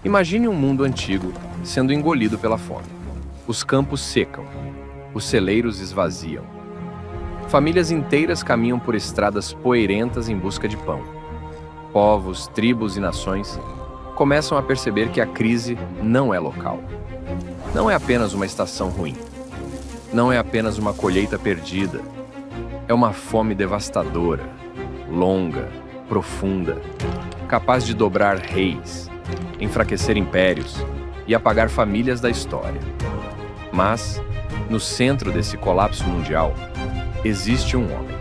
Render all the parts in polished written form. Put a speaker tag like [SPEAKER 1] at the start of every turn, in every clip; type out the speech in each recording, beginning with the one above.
[SPEAKER 1] Imagine um mundo antigo sendo engolido pela fome. Os campos secam, os celeiros esvaziam. Famílias inteiras caminham por estradas poeirentas em busca de pão. Povos, tribos e nações começam a perceber que a crise não é local. Não é apenas uma estação ruim. Não é apenas uma colheita perdida. É uma fome devastadora, longa, profunda, capaz de dobrar reis, enfraquecer impérios e apagar famílias da história. Mas, no centro desse colapso mundial, existe um homem.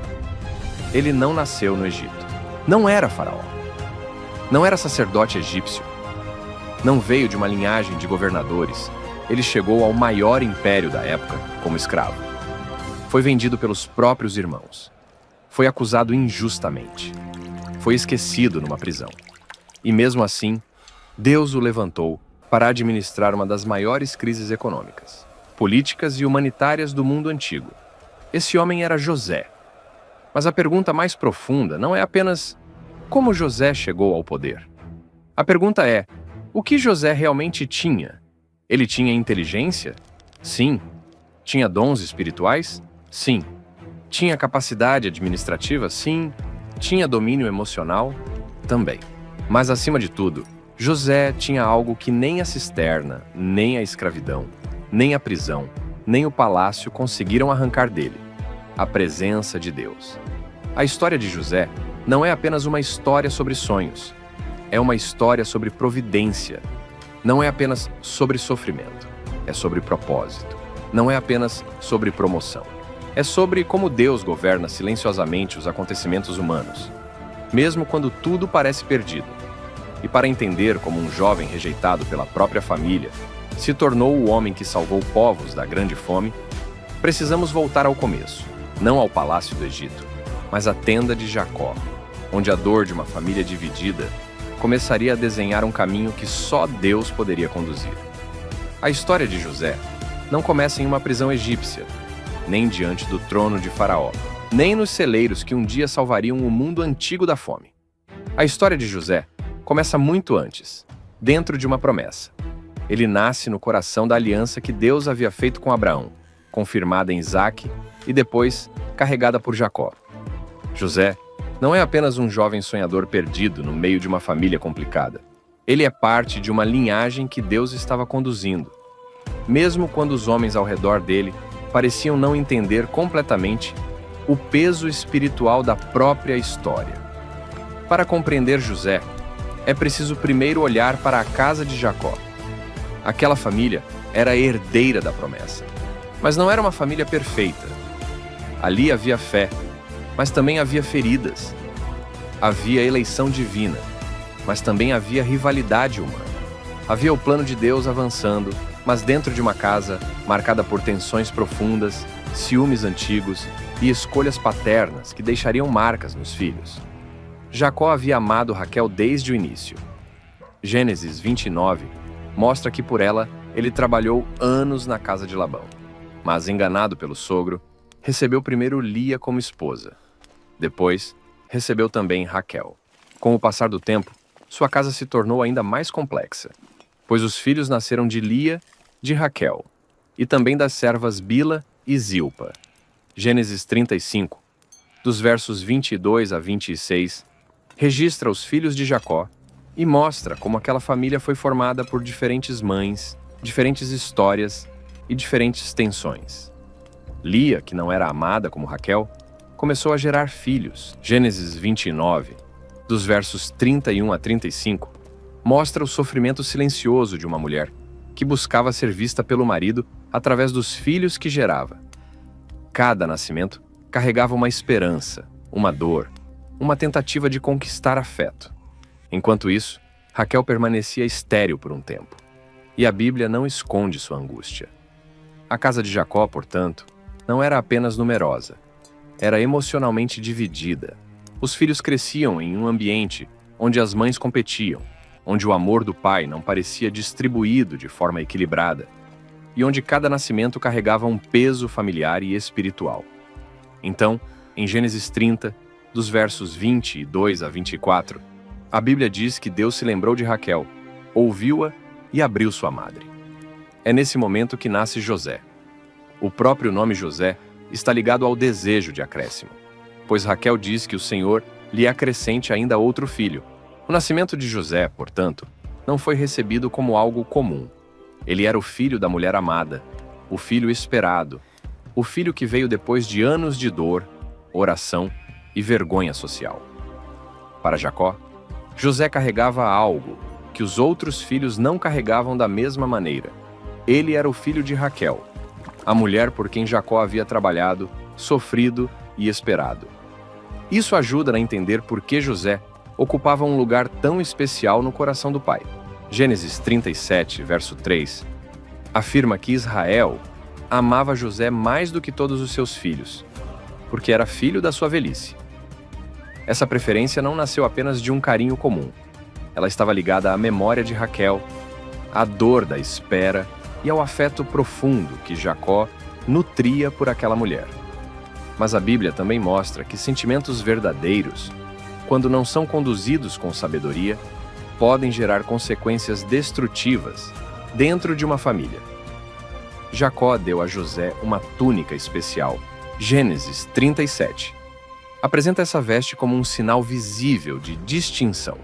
[SPEAKER 1] Ele não nasceu no Egito. Não era faraó. Não era sacerdote egípcio. Não veio de uma linhagem de governadores. Ele chegou ao maior império da época como escravo. Foi vendido pelos próprios irmãos. Foi acusado injustamente. Foi esquecido numa prisão. E mesmo assim, Deus o levantou para administrar uma das maiores crises econômicas, políticas e humanitárias do mundo antigo. Esse homem era José. Mas a pergunta mais profunda não é apenas como José chegou ao poder. A pergunta é, o que José realmente tinha? Ele tinha inteligência? Sim. Tinha dons espirituais? Sim. Tinha capacidade administrativa? Sim. Tinha domínio emocional? Também. Mas acima de tudo, José tinha algo que nem a cisterna, nem a escravidão, nem a prisão, nem o palácio conseguiram arrancar dele: a presença de Deus. A história de José não é apenas uma história sobre sonhos. É uma história sobre providência. Não é apenas sobre sofrimento. É sobre propósito. Não é apenas sobre promoção. É sobre como Deus governa silenciosamente os acontecimentos humanos, mesmo quando tudo parece perdido. E para entender como um jovem rejeitado pela própria família se tornou o homem que salvou povos da grande fome, precisamos voltar ao começo, não ao palácio do Egito, mas à tenda de Jacó, onde a dor de uma família dividida começaria a desenhar um caminho que só Deus poderia conduzir. A história de José não começa em uma prisão egípcia, nem diante do trono de Faraó, nem nos celeiros que um dia salvariam o mundo antigo da fome. A história de José começa muito antes, dentro de uma promessa. Ele nasce no coração da aliança que Deus havia feito com Abraão, confirmada em Isaque e depois carregada por Jacó. José não é apenas um jovem sonhador perdido no meio de uma família complicada. Ele é parte de uma linhagem que Deus estava conduzindo, mesmo quando os homens ao redor dele pareciam não entender completamente o peso espiritual da própria história. Para compreender José, é preciso primeiro olhar para a casa de Jacó. Aquela família era a herdeira da promessa, mas não era uma família perfeita. Ali havia fé, mas também havia feridas. Havia eleição divina, mas também havia rivalidade humana. Havia o plano de Deus avançando, mas dentro de uma casa marcada por tensões profundas, ciúmes antigos e escolhas paternas que deixariam marcas nos filhos. Jacó havia amado Raquel desde o início. Gênesis 29 mostra que por ela ele trabalhou anos na casa de Labão, mas enganado pelo sogro, recebeu primeiro Lia como esposa. Depois, recebeu também Raquel. Com o passar do tempo, sua casa se tornou ainda mais complexa, pois os filhos nasceram de Lia, de Raquel, e também das servas Bila e Zilpa. Gênesis 35, dos versos 22 a 26, registra os filhos de Jacó e mostra como aquela família foi formada por diferentes mães, diferentes histórias e diferentes tensões. Lia, que não era amada como Raquel, começou a gerar filhos. Gênesis 29, dos versos 31 a 35, mostra o sofrimento silencioso de uma mulher que buscava ser vista pelo marido através dos filhos que gerava. Cada nascimento carregava uma esperança, uma dor, uma tentativa de conquistar afeto. Enquanto isso, Raquel permanecia estéril por um tempo. E a Bíblia não esconde sua angústia. A casa de Jacó, portanto, não era apenas numerosa, era emocionalmente dividida. Os filhos cresciam em um ambiente onde as mães competiam, onde o amor do pai não parecia distribuído de forma equilibrada, e onde cada nascimento carregava um peso familiar e espiritual. Então, em Gênesis 30, dos versos 22 a 24, a Bíblia diz que Deus se lembrou de Raquel ouviu-a e abriu sua madre. É nesse momento que nasce José. O próprio nome José está ligado ao desejo de acréscimo, pois Raquel diz que o Senhor lhe acrescente ainda outro filho. O nascimento de José, portanto, não foi recebido como algo comum. Ele era o filho da mulher amada, o filho esperado, o filho que veio depois de anos de dor, oração e vergonha social. Para Jacó, José carregava algo que os outros filhos não carregavam da mesma maneira. Ele era o filho de Raquel, a mulher por quem Jacó havia trabalhado, sofrido e esperado. Isso ajuda a entender por que José ocupava um lugar tão especial no coração do pai. Gênesis 37, verso 3, afirma que Israel amava José mais do que todos os seus filhos, porque era filho da sua velhice. Essa preferência não nasceu apenas de um carinho comum. Ela estava ligada à memória de Raquel, à dor da espera e ao afeto profundo que Jacó nutria por aquela mulher. Mas a Bíblia também mostra que sentimentos verdadeiros, quando não são conduzidos com sabedoria, podem gerar consequências destrutivas dentro de uma família. Jacó deu a José uma túnica especial. Gênesis 37 apresenta essa veste como um sinal visível de distinção.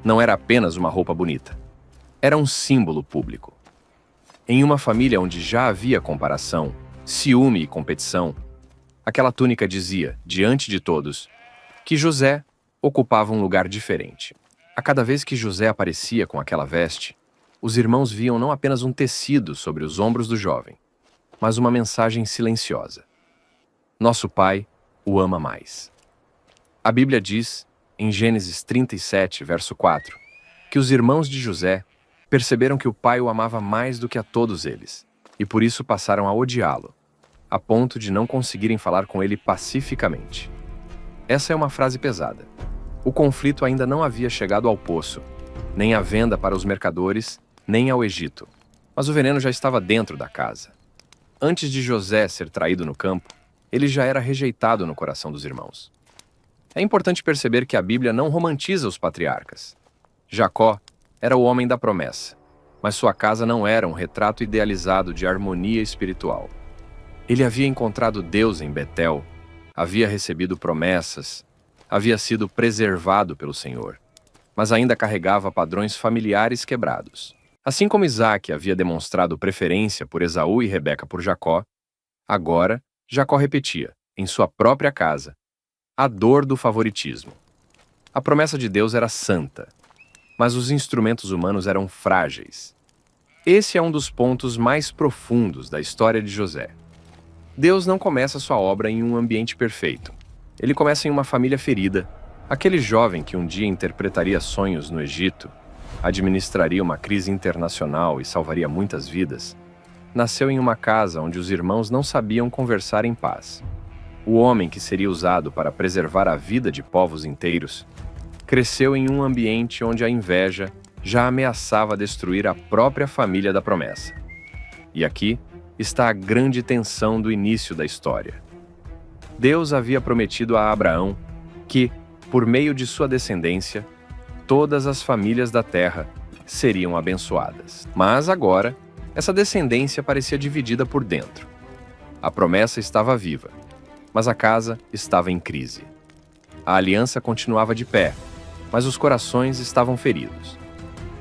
[SPEAKER 1] Não era apenas uma roupa bonita. Era um símbolo público. Em uma família onde já havia comparação, ciúme e competição, aquela túnica dizia, diante de todos, que José ocupava um lugar diferente. A cada vez que José aparecia com aquela veste, os irmãos viam não apenas um tecido sobre os ombros do jovem, mas uma mensagem silenciosa. Nosso pai o ama mais. A Bíblia diz, em Gênesis 37, verso 4, que os irmãos de José perceberam que o pai o amava mais do que a todos eles, e por isso passaram a odiá-lo, a ponto de não conseguirem falar com ele pacificamente. Essa é uma frase pesada. O conflito ainda não havia chegado ao poço, nem à venda para os mercadores, nem ao Egito, mas o veneno já estava dentro da casa. Antes de José ser traído no campo, ele já era rejeitado no coração dos irmãos. É importante perceber que a Bíblia não romantiza os patriarcas. Jacó era o homem da promessa, mas sua casa não era um retrato idealizado de harmonia espiritual. Ele havia encontrado Deus em Betel, havia recebido promessas, havia sido preservado pelo Senhor, mas ainda carregava padrões familiares quebrados. Assim como Isaac havia demonstrado preferência por Esaú e Rebeca por Jacó, agora Jacó repetia, em sua própria casa, a dor do favoritismo. A promessa de Deus era santa, mas os instrumentos humanos eram frágeis. Esse é um dos pontos mais profundos da história de José. Deus não começa sua obra em um ambiente perfeito. Ele começa em uma família ferida. Aquele jovem que um dia interpretaria sonhos no Egito, administraria uma crise internacional e salvaria muitas vidas, nasceu em uma casa onde os irmãos não sabiam conversar em paz. O homem que seria usado para preservar a vida de povos inteiros cresceu em um ambiente onde a inveja já ameaçava destruir a própria família da promessa. E aqui está a grande tensão do início da história. Deus havia prometido a Abraão que, por meio de sua descendência, todas as famílias da terra seriam abençoadas. Mas agora, essa descendência parecia dividida por dentro. A promessa estava viva, mas a casa estava em crise. A aliança continuava de pé, mas os corações estavam feridos.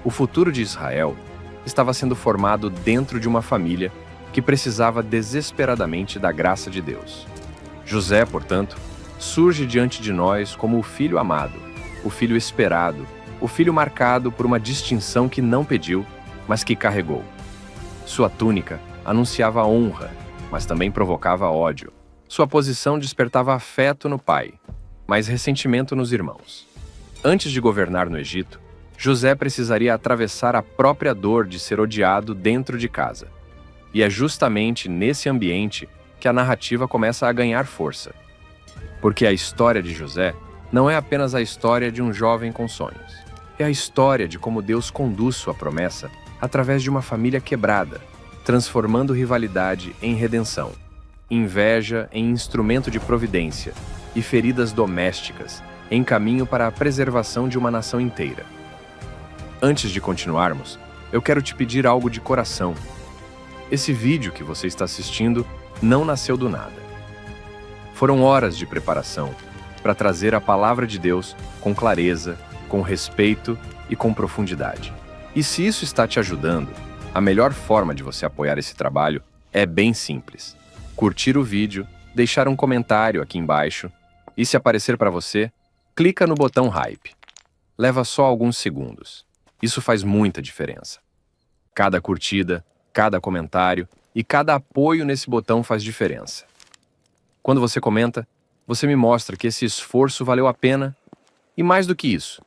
[SPEAKER 1] O futuro de Israel estava sendo formado dentro de uma família que precisava desesperadamente da graça de Deus. José, portanto, surge diante de nós como o filho amado, o filho esperado, o filho marcado por uma distinção que não pediu, mas que carregou. Sua túnica anunciava honra, mas também provocava ódio. Sua posição despertava afeto no pai, mas ressentimento nos irmãos. Antes de governar no Egito, José precisaria atravessar a própria dor de ser odiado dentro de casa. E é justamente nesse ambiente que a narrativa começa a ganhar força. Porque a história de José não é apenas a história de um jovem com sonhos. É a história de como Deus conduz sua promessa através de uma família quebrada, transformando rivalidade em redenção, inveja em instrumento de providência e feridas domésticas em caminho para a preservação de uma nação inteira. Antes de continuarmos, eu quero te pedir algo de coração. Esse vídeo que você está assistindo não nasceu do nada. Foram horas de preparação para trazer a palavra de Deus com clareza, com respeito e com profundidade. E se isso está te ajudando, a melhor forma de você apoiar esse trabalho é bem simples. Curtir o vídeo, deixar um comentário aqui embaixo e, se aparecer para você, clica no botão Hype. Leva só alguns segundos. Isso faz muita diferença. Cada curtida, cada comentário e cada apoio nesse botão faz diferença. Quando você comenta, você me mostra que esse esforço valeu a pena e, mais do que isso,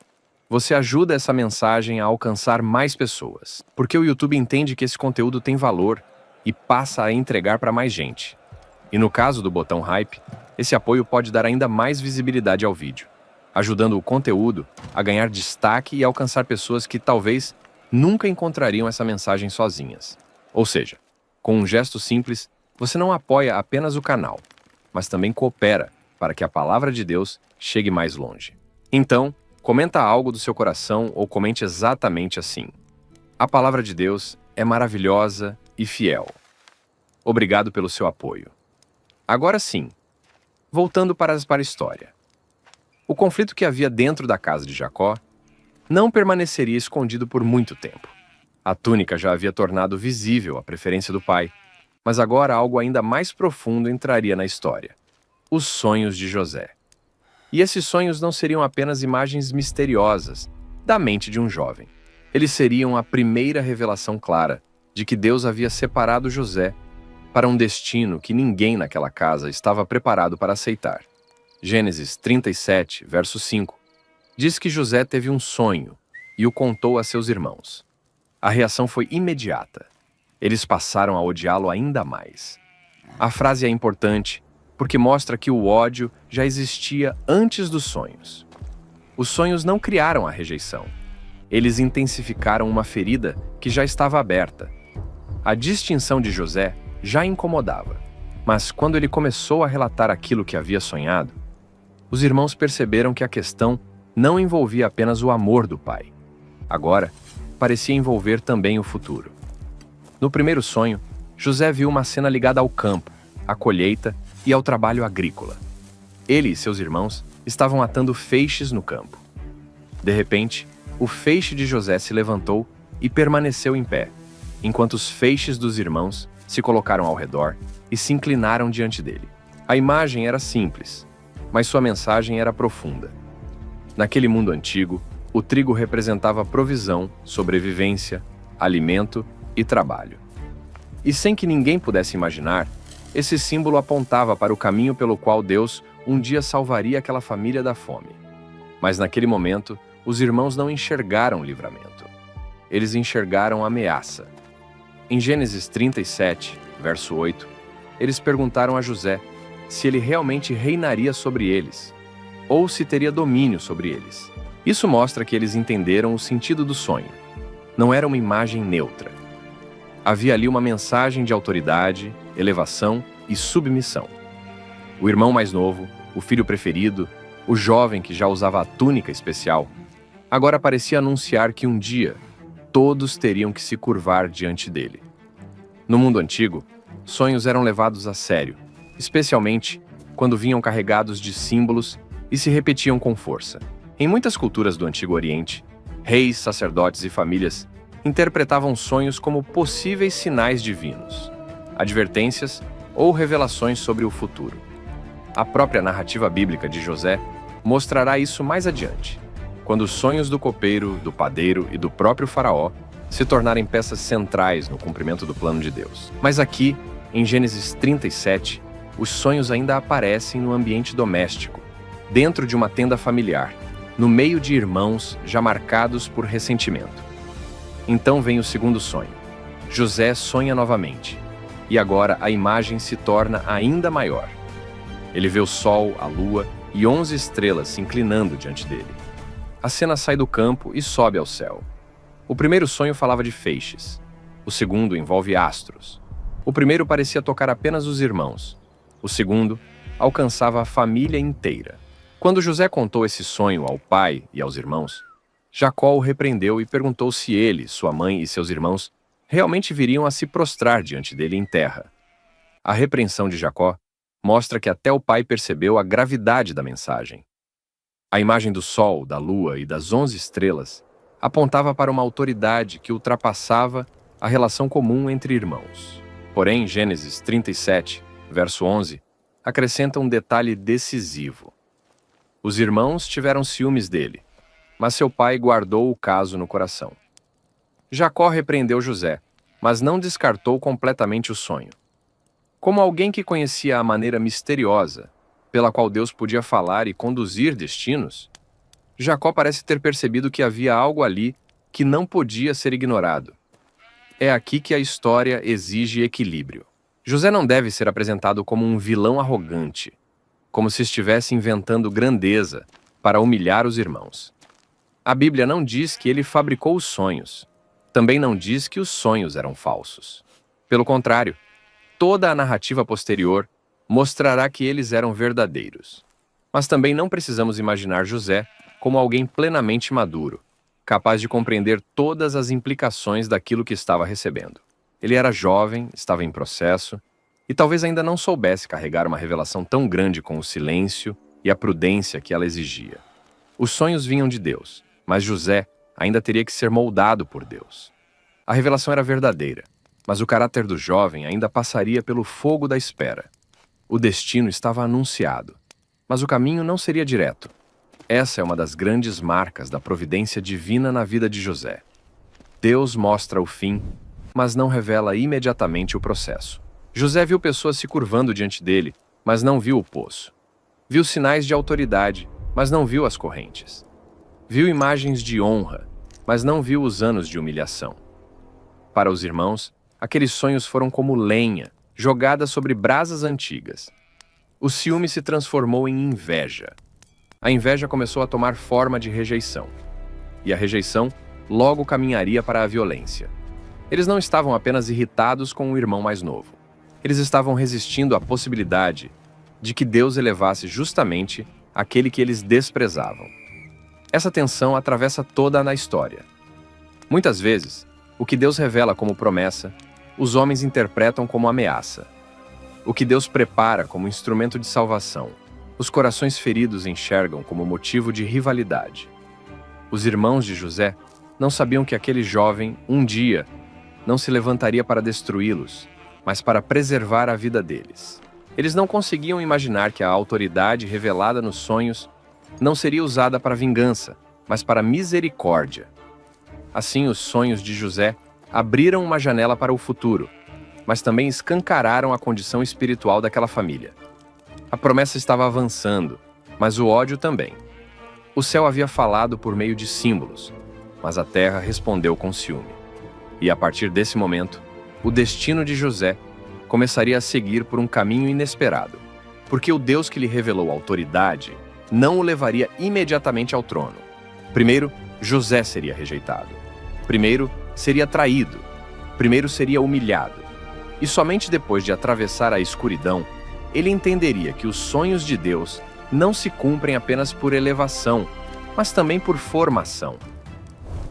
[SPEAKER 1] você ajuda essa mensagem a alcançar mais pessoas, porque o YouTube entende que esse conteúdo tem valor e passa a entregar para mais gente. E no caso do botão Hype, esse apoio pode dar ainda mais visibilidade ao vídeo, ajudando o conteúdo a ganhar destaque e alcançar pessoas que talvez nunca encontrariam essa mensagem sozinhas. Ou seja, com um gesto simples, você não apoia apenas o canal, mas também coopera para que a palavra de Deus chegue mais longe. Então, comenta algo do seu coração ou comente exatamente assim: a palavra de Deus é maravilhosa e fiel. Obrigado pelo seu apoio. Agora sim, voltando para a história. O conflito que havia dentro da casa de Jacó não permaneceria escondido por muito tempo. A túnica já havia tornado visível a preferência do pai, mas agora algo ainda mais profundo entraria na história: os sonhos de José. E esses sonhos não seriam apenas imagens misteriosas da mente de um jovem. Eles seriam a primeira revelação clara de que Deus havia separado José para um destino que ninguém naquela casa estava preparado para aceitar. Gênesis 37, verso 5, diz que José teve um sonho e o contou a seus irmãos. A reação foi imediata. Eles passaram a odiá-lo ainda mais. A frase é importante porque mostra que o ódio já existia antes dos sonhos. Os sonhos não criaram a rejeição. Eles intensificaram uma ferida que já estava aberta. A distinção de José já incomodava, mas quando ele começou a relatar aquilo que havia sonhado, os irmãos perceberam que a questão não envolvia apenas o amor do pai. Agora, parecia envolver também o futuro. No primeiro sonho, José viu uma cena ligada ao campo, à colheita e ao trabalho agrícola. Ele e seus irmãos estavam atando feixes no campo. De repente, o feixe de José se levantou e permaneceu em pé, enquanto os feixes dos irmãos se colocaram ao redor e se inclinaram diante dele. A imagem era simples, mas sua mensagem era profunda. Naquele mundo antigo, o trigo representava provisão, sobrevivência, alimento e trabalho. E sem que ninguém pudesse imaginar, esse símbolo apontava para o caminho pelo qual Deus um dia salvaria aquela família da fome. Mas naquele momento, os irmãos não enxergaram livramento. Eles enxergaram ameaça. Em Gênesis 37, verso 8, eles perguntaram a José se ele realmente reinaria sobre eles, ou se teria domínio sobre eles. Isso mostra que eles entenderam o sentido do sonho. Não era uma imagem neutra. Havia ali uma mensagem de autoridade, elevação e submissão. O irmão mais novo, o filho preferido, o jovem que já usava a túnica especial, agora parecia anunciar que um dia todos teriam que se curvar diante dele. No mundo antigo, sonhos eram levados a sério, especialmente quando vinham carregados de símbolos e se repetiam com força. Em muitas culturas do Antigo Oriente, reis, sacerdotes e famílias interpretavam sonhos como possíveis sinais divinos, advertências ou revelações sobre o futuro. A própria narrativa bíblica de José mostrará isso mais adiante, quando os sonhos do copeiro, do padeiro e do próprio faraó se tornarem peças centrais no cumprimento do plano de Deus. Mas aqui, em Gênesis 37, os sonhos ainda aparecem no ambiente doméstico, dentro de uma tenda familiar, no meio de irmãos já marcados por ressentimento. Então vem o segundo sonho. José sonha novamente, e agora a imagem se torna ainda maior. Ele vê o sol, a lua e 11 estrelas se inclinando diante dele. A cena sai do campo e sobe ao céu. O primeiro sonho falava de feixes. O segundo envolve astros. O primeiro parecia tocar apenas os irmãos. O segundo alcançava a família inteira. Quando José contou esse sonho ao pai e aos irmãos, Jacó o repreendeu e perguntou se ele, sua mãe e seus irmãos realmente viriam a se prostrar diante dele em terra. A repreensão de Jacó mostra que até o pai percebeu a gravidade da mensagem. A imagem do sol, da lua e das 11 estrelas apontava para uma autoridade que ultrapassava a relação comum entre irmãos. Porém, Gênesis 37, verso 11, acrescenta um detalhe decisivo. Os irmãos tiveram ciúmes dele, mas seu pai guardou o caso no coração. Jacó repreendeu José, mas não descartou completamente o sonho. Como alguém que conhecia a maneira misteriosa pela qual Deus podia falar e conduzir destinos, Jacó parece ter percebido que havia algo ali que não podia ser ignorado. É aqui que a história exige equilíbrio. José não deve ser apresentado como um vilão arrogante, como se estivesse inventando grandeza para humilhar os irmãos. A Bíblia não diz que ele fabricou os sonhos. Também não diz que os sonhos eram falsos. Pelo contrário, toda a narrativa posterior mostrará que eles eram verdadeiros. Mas também não precisamos imaginar José como alguém plenamente maduro, capaz de compreender todas as implicações daquilo que estava recebendo. Ele era jovem, estava em processo, e talvez ainda não soubesse carregar uma revelação tão grande com o silêncio e a prudência que ela exigia. Os sonhos vinham de Deus, mas José ainda teria que ser moldado por Deus. A revelação era verdadeira, mas o caráter do jovem ainda passaria pelo fogo da espera. O destino estava anunciado, mas o caminho não seria direto. Essa é uma das grandes marcas da providência divina na vida de José. Deus mostra o fim, mas não revela imediatamente o processo. José viu pessoas se curvando diante dele, mas não viu o poço. Viu sinais de autoridade, mas não viu as correntes. Viu imagens de honra, mas não viu os anos de humilhação. Para os irmãos, aqueles sonhos foram como lenha, jogada sobre brasas antigas. O ciúme se transformou em inveja. A inveja começou a tomar forma de rejeição. E a rejeição logo caminharia para a violência. Eles não estavam apenas irritados com o irmão mais novo. Eles estavam resistindo à possibilidade de que Deus elevasse justamente aquele que eles desprezavam. Essa tensão atravessa toda a história. Muitas vezes, o que Deus revela como promessa, os homens interpretam como ameaça. O que Deus prepara como instrumento de salvação, os corações feridos enxergam como motivo de rivalidade. Os irmãos de José não sabiam que aquele jovem, um dia, não se levantaria para destruí-los, mas para preservar a vida deles. Eles não conseguiam imaginar que a autoridade revelada nos sonhos não seria usada para vingança, mas para misericórdia. Assim, os sonhos de José abriram uma janela para o futuro, mas também escancararam a condição espiritual daquela família. A promessa estava avançando, mas o ódio também. O céu havia falado por meio de símbolos, mas a terra respondeu com ciúme. E a partir desse momento, o destino de José começaria a seguir por um caminho inesperado, porque o Deus que lhe revelou autoridade não o levaria imediatamente ao trono. Primeiro, José seria rejeitado. Primeiro, seria traído. Primeiro, seria humilhado. E somente depois de atravessar a escuridão, ele entenderia que os sonhos de Deus não se cumprem apenas por elevação, mas também por formação.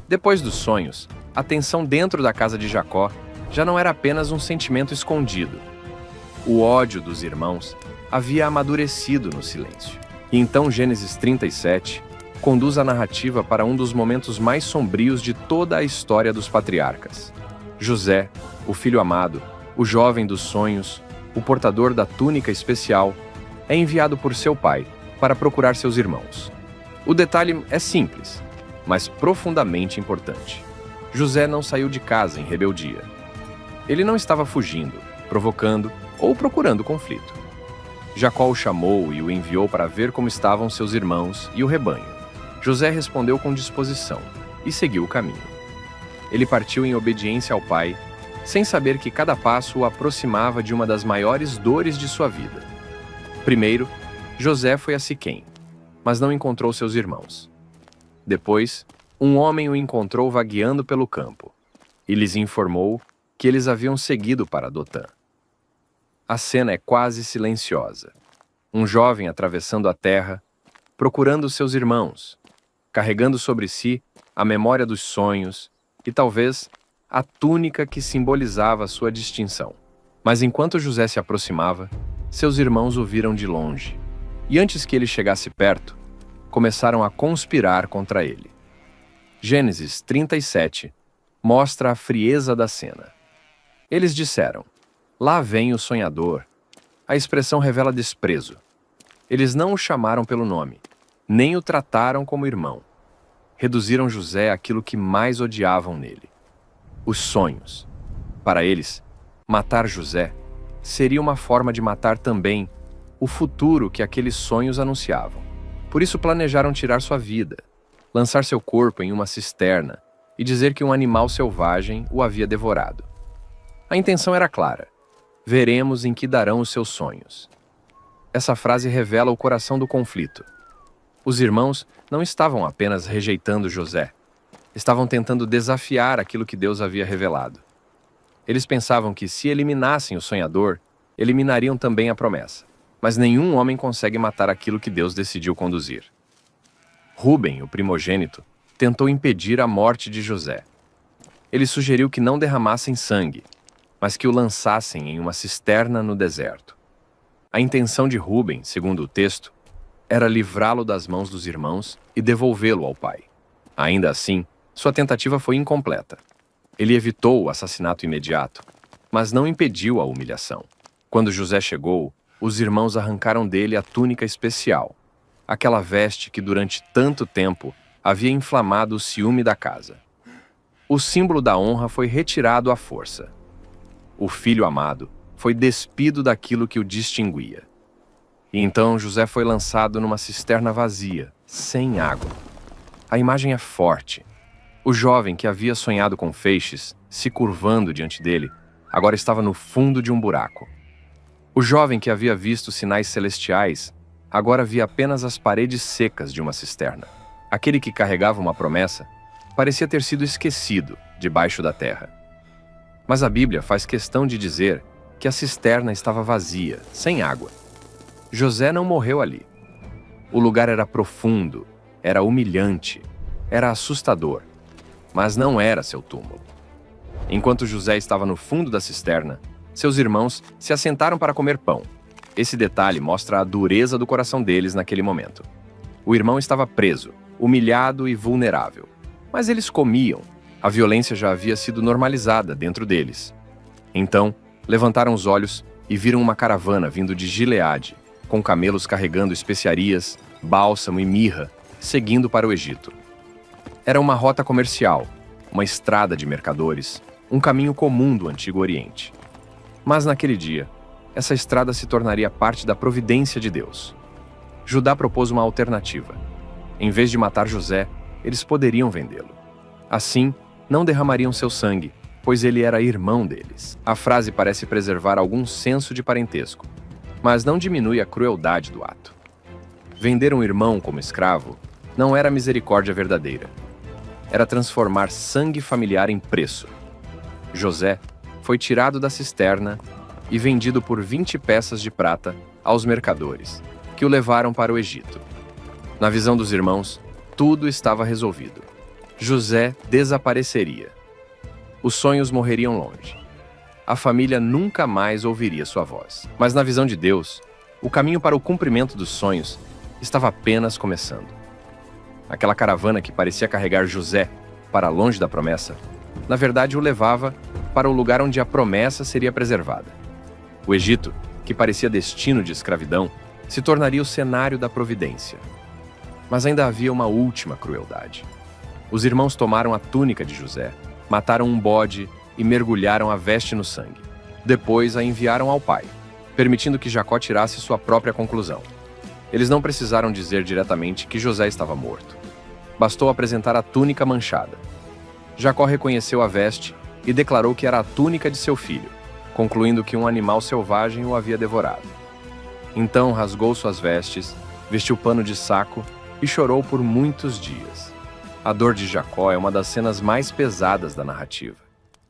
[SPEAKER 1] Depois dos sonhos, a tensão dentro da casa de Jacó já não era apenas um sentimento escondido. O ódio dos irmãos havia amadurecido no silêncio. E então Gênesis 37 conduz a narrativa para um dos momentos mais sombrios de toda a história dos patriarcas. José, o filho amado, o jovem dos sonhos, o portador da túnica especial, é enviado por seu pai para procurar seus irmãos. O detalhe é simples, mas profundamente importante. José não saiu de casa em rebeldia. Ele não estava fugindo, provocando ou procurando conflito. Jacó o chamou e o enviou para ver como estavam seus irmãos e o rebanho. José respondeu com disposição e seguiu o caminho. Ele partiu em obediência ao pai, sem saber que cada passo o aproximava de uma das maiores dores de sua vida. Primeiro, José foi a Siquém, mas não encontrou seus irmãos. Depois, um homem o encontrou vagueando pelo campo e lhes informou que eles haviam seguido para Dotã. A cena é quase silenciosa. Um jovem atravessando a terra, procurando seus irmãos, carregando sobre si a memória dos sonhos e talvez a túnica que simbolizava sua distinção. Mas enquanto José se aproximava, seus irmãos o viram de longe, e antes que ele chegasse perto, começaram a conspirar contra ele. Gênesis 37 mostra a frieza da cena. Eles disseram: "Lá vem o sonhador." A expressão revela desprezo. Eles não o chamaram pelo nome, nem o trataram como irmão. Reduziram José àquilo que mais odiavam nele: os sonhos. Para eles, matar José seria uma forma de matar também o futuro que aqueles sonhos anunciavam. Por isso planejaram tirar sua vida, lançar seu corpo em uma cisterna e dizer que um animal selvagem o havia devorado. A intenção era clara: veremos em que darão os seus sonhos. Essa frase revela o coração do conflito. Os irmãos não estavam apenas rejeitando José, estavam tentando desafiar aquilo que Deus havia revelado. Eles pensavam que, se eliminassem o sonhador, eliminariam também a promessa. Mas nenhum homem consegue matar aquilo que Deus decidiu conduzir. Rúben, o primogênito, tentou impedir a morte de José. Ele sugeriu que não derramassem sangue, mas que o lançassem em uma cisterna no deserto. A intenção de Rúben, segundo o texto, era livrá-lo das mãos dos irmãos e devolvê-lo ao pai. Ainda assim, sua tentativa foi incompleta. Ele evitou o assassinato imediato, mas não impediu a humilhação. Quando José chegou, os irmãos arrancaram dele a túnica especial, aquela veste que durante tanto tempo havia inflamado o ciúme da casa. O símbolo da honra foi retirado à força. O filho amado foi despido daquilo que o distinguia. E então José foi lançado numa cisterna vazia, sem água. A imagem é forte. O jovem que havia sonhado com feixes, se curvando diante dele, agora estava no fundo de um buraco. O jovem que havia visto sinais celestiais, agora via apenas as paredes secas de uma cisterna. Aquele que carregava uma promessa parecia ter sido esquecido debaixo da terra. Mas a Bíblia faz questão de dizer que a cisterna estava vazia, sem água. José não morreu ali. O lugar era profundo, era humilhante, era assustador, mas não era seu túmulo. Enquanto José estava no fundo da cisterna, seus irmãos se assentaram para comer pão. Esse detalhe mostra a dureza do coração deles naquele momento. O irmão estava preso, humilhado e vulnerável. Mas eles comiam. A violência já havia sido normalizada dentro deles. Então, levantaram os olhos e viram uma caravana vindo de Gileade, com camelos carregando especiarias, bálsamo e mirra, seguindo para o Egito. Era uma rota comercial, uma estrada de mercadores, um caminho comum do Antigo Oriente. Mas naquele dia, essa estrada se tornaria parte da providência de Deus. Judá propôs uma alternativa. Em vez de matar José, eles poderiam vendê-lo. Assim, não derramariam seu sangue, pois ele era irmão deles. A frase parece preservar algum senso de parentesco, mas não diminui a crueldade do ato. Vender um irmão como escravo não era misericórdia verdadeira. Era transformar sangue familiar em preço. José foi tirado da cisterna e vendido por 20 peças de prata aos mercadores, que o levaram para o Egito. Na visão dos irmãos, tudo estava resolvido. José desapareceria. Os sonhos morreriam longe. A família nunca mais ouviria sua voz. Mas na visão de Deus, o caminho para o cumprimento dos sonhos estava apenas começando. Aquela caravana que parecia carregar José para longe da promessa, na verdade o levava para o lugar onde a promessa seria preservada. O Egito, que parecia destino de escravidão, se tornaria o cenário da providência. Mas ainda havia uma última crueldade. Os irmãos tomaram a túnica de José, mataram um bode e mergulharam a veste no sangue. Depois a enviaram ao pai, permitindo que Jacó tirasse sua própria conclusão. Eles não precisaram dizer diretamente que José estava morto. Bastou apresentar a túnica manchada. Jacó reconheceu a veste e declarou que era a túnica de seu filho, concluindo que um animal selvagem o havia devorado. Então rasgou suas vestes, vestiu pano de saco e chorou por muitos dias. A dor de Jacó é uma das cenas mais pesadas da narrativa.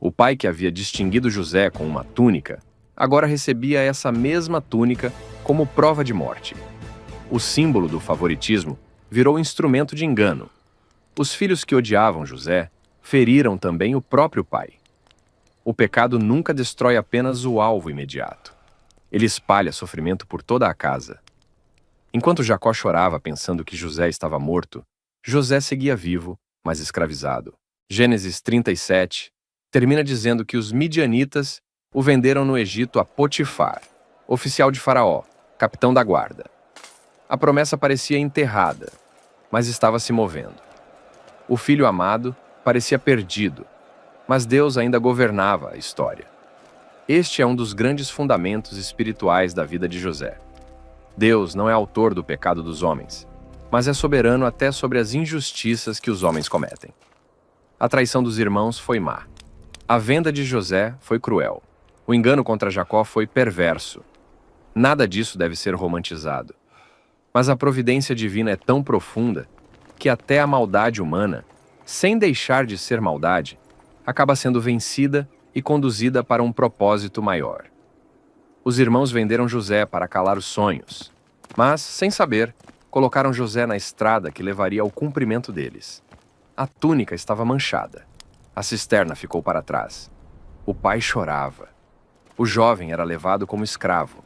[SPEAKER 1] O pai que havia distinguido José com uma túnica, agora recebia essa mesma túnica como prova de morte. O símbolo do favoritismo virou instrumento de engano. Os filhos que odiavam José feriram também o próprio pai. O pecado nunca destrói apenas o alvo imediato. Ele espalha sofrimento por toda a casa. Enquanto Jacó chorava pensando que José estava morto, José seguia vivo, mas escravizado. Gênesis 37 termina dizendo que os midianitas o venderam no Egito a Potifar, oficial de Faraó, capitão da guarda. A promessa parecia enterrada, mas estava se movendo. O filho amado parecia perdido, mas Deus ainda governava a história. Este é um dos grandes fundamentos espirituais da vida de José. Deus não é autor do pecado dos homens, mas é soberano até sobre as injustiças que os homens cometem. A traição dos irmãos foi má. A venda de José foi cruel. O engano contra Jacó foi perverso. Nada disso deve ser romantizado. Mas a providência divina é tão profunda que até a maldade humana, sem deixar de ser maldade, acaba sendo vencida e conduzida para um propósito maior. Os irmãos venderam José para calar os sonhos, mas, sem saber, colocaram José na estrada que levaria ao cumprimento deles. A túnica estava manchada. A cisterna ficou para trás. O pai chorava. O jovem era levado como escravo.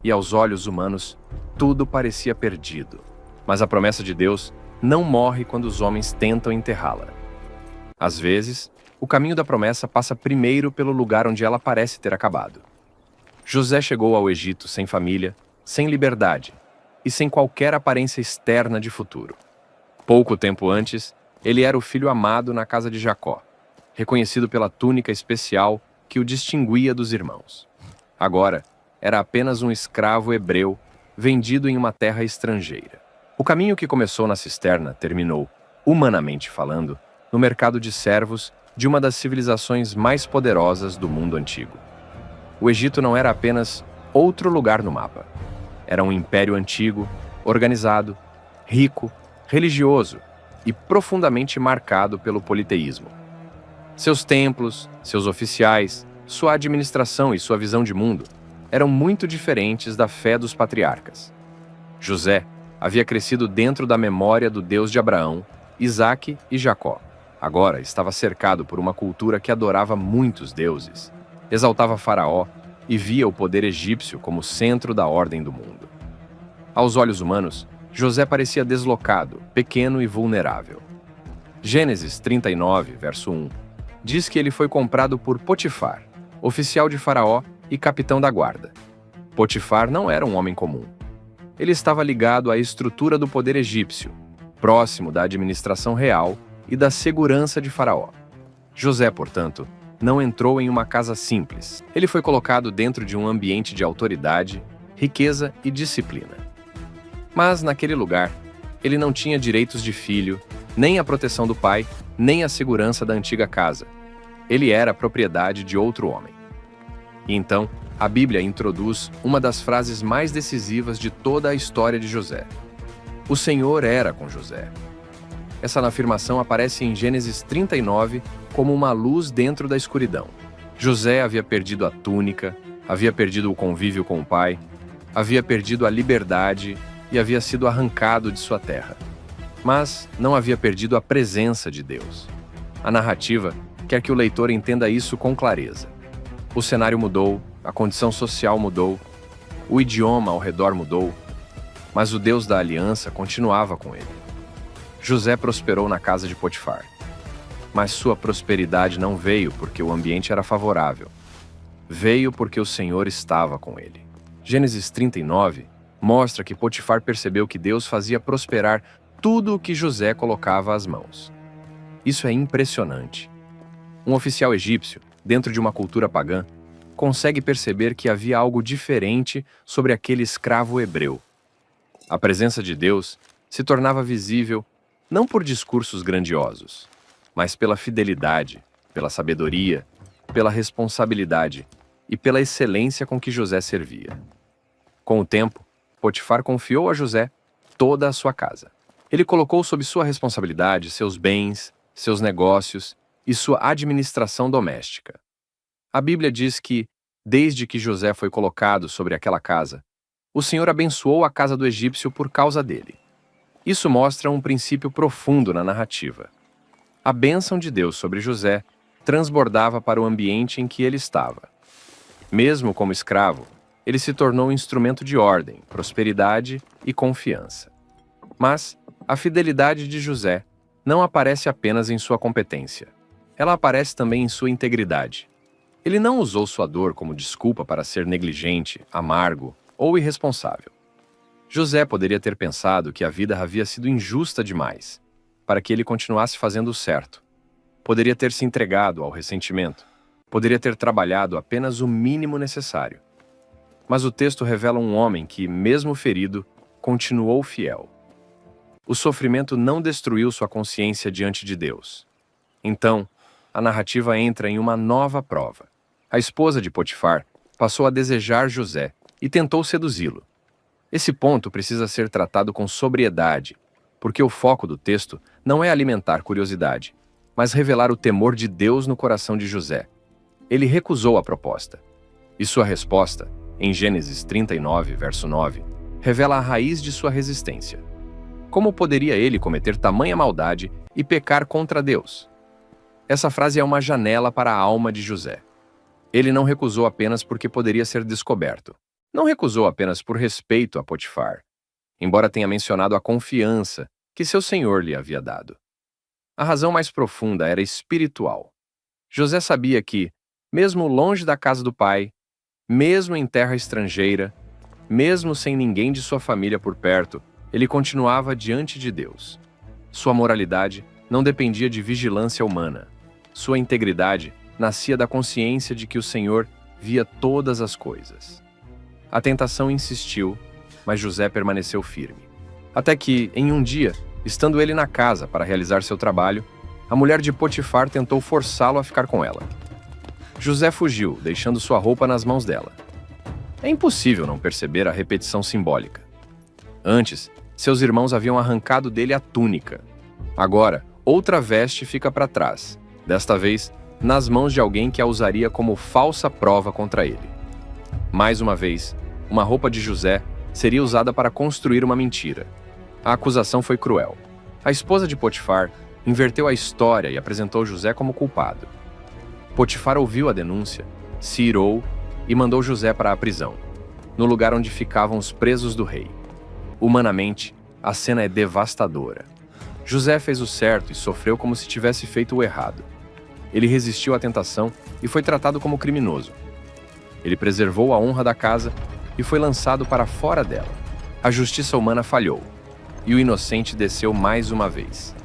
[SPEAKER 1] E aos olhos humanos, tudo parecia perdido. Mas a promessa de Deus não morre quando os homens tentam enterrá-la. Às vezes, o caminho da promessa passa primeiro pelo lugar onde ela parece ter acabado. José chegou ao Egito sem família, sem liberdade e sem qualquer aparência externa de futuro. Pouco tempo antes, ele era o filho amado na casa de Jacó, reconhecido pela túnica especial que o distinguia dos irmãos. Agora, era apenas um escravo hebreu vendido em uma terra estrangeira. O caminho que começou na cisterna terminou, humanamente falando, no mercado de servos de uma das civilizações mais poderosas do mundo antigo. O Egito não era apenas outro lugar no mapa. Era um império antigo, organizado, rico, religioso e profundamente marcado pelo politeísmo. Seus templos, seus oficiais, sua administração e sua visão de mundo eram muito diferentes da fé dos patriarcas. José havia crescido dentro da memória do Deus de Abraão, Isaque e Jacó. Agora estava cercado por uma cultura que adorava muitos deuses, exaltava Faraó e via o poder egípcio como centro da ordem do mundo. Aos olhos humanos, José parecia deslocado, pequeno e vulnerável. Gênesis 39, verso 1, diz que ele foi comprado por Potifar, oficial de Faraó e capitão da guarda. Potifar não era um homem comum. Ele estava ligado à estrutura do poder egípcio, próximo da administração real e da segurança de Faraó. José, portanto, não entrou em uma casa simples. Ele foi colocado dentro de um ambiente de autoridade, riqueza e disciplina. Mas, naquele lugar, ele não tinha direitos de filho, nem a proteção do pai, nem a segurança da antiga casa. Ele era propriedade de outro homem. E então, a Bíblia introduz uma das frases mais decisivas de toda a história de José. O Senhor era com José. Essa afirmação aparece em Gênesis 39 como uma luz dentro da escuridão. José havia perdido a túnica, havia perdido o convívio com o pai, havia perdido a liberdade e havia sido arrancado de sua terra. Mas não havia perdido a presença de Deus. A narrativa quer que o leitor entenda isso com clareza. O cenário mudou, a condição social mudou, o idioma ao redor mudou, mas o Deus da aliança continuava com ele. José prosperou na casa de Potifar. Mas sua prosperidade não veio porque o ambiente era favorável. Veio porque o Senhor estava com ele. Gênesis 39 mostra que Potifar percebeu que Deus fazia prosperar tudo o que José colocava às mãos. Isso é impressionante. Um oficial egípcio, dentro de uma cultura pagã, consegue perceber que havia algo diferente sobre aquele escravo hebreu. A presença de Deus se tornava visível não por discursos grandiosos, mas pela fidelidade, pela sabedoria, pela responsabilidade e pela excelência com que José servia. Com o tempo, Potifar confiou a José toda a sua casa. Ele colocou sob sua responsabilidade seus bens, seus negócios e sua administração doméstica. A Bíblia diz que, desde que José foi colocado sobre aquela casa, o Senhor abençoou a casa do egípcio por causa dele. Isso mostra um princípio profundo na narrativa. A bênção de Deus sobre José transbordava para o ambiente em que ele estava. Mesmo como escravo, ele se tornou um instrumento de ordem, prosperidade e confiança. Mas a fidelidade de José não aparece apenas em sua competência. Ela aparece também em sua integridade. Ele não usou sua dor como desculpa para ser negligente, amargo ou irresponsável. José poderia ter pensado que a vida havia sido injusta demais para que ele continuasse fazendo o certo. Poderia ter se entregado ao ressentimento. Poderia ter trabalhado apenas o mínimo necessário. Mas o texto revela um homem que, mesmo ferido, continuou fiel. O sofrimento não destruiu sua consciência diante de Deus. Então, a narrativa entra em uma nova prova. A esposa de Potifar passou a desejar José e tentou seduzi-lo. Esse ponto precisa ser tratado com sobriedade, porque o foco do texto não é alimentar curiosidade, mas revelar o temor de Deus no coração de José. Ele recusou a proposta. E sua resposta, em Gênesis 39, verso 9, revela a raiz de sua resistência. Como poderia ele cometer tamanha maldade e pecar contra Deus? Essa frase é uma janela para a alma de José. Ele não recusou apenas porque poderia ser descoberto. Não recusou apenas por respeito a Potifar, embora tenha mencionado a confiança que seu senhor lhe havia dado. A razão mais profunda era espiritual. José sabia que, mesmo longe da casa do pai, mesmo em terra estrangeira, mesmo sem ninguém de sua família por perto, ele continuava diante de Deus. Sua moralidade não dependia de vigilância humana. Sua integridade nascia da consciência de que o Senhor via todas as coisas. A tentação insistiu, mas José permaneceu firme. Até que, em um dia, estando ele na casa para realizar seu trabalho, a mulher de Potifar tentou forçá-lo a ficar com ela. José fugiu, deixando sua roupa nas mãos dela. É impossível não perceber a repetição simbólica. Antes, seus irmãos haviam arrancado dele a túnica. Agora, outra veste fica para trás, desta vez, nas mãos de alguém que a usaria como falsa prova contra ele. Mais uma vez, uma roupa de José seria usada para construir uma mentira. A acusação foi cruel. A esposa de Potifar inverteu a história e apresentou José como culpado. Potifar ouviu a denúncia, se irou e mandou José para a prisão, no lugar onde ficavam os presos do rei. Humanamente, a cena é devastadora. José fez o certo e sofreu como se tivesse feito o errado. Ele resistiu à tentação e foi tratado como criminoso. Ele preservou a honra da casa e foi lançado para fora dela. A justiça humana falhou, e o inocente desceu mais uma vez.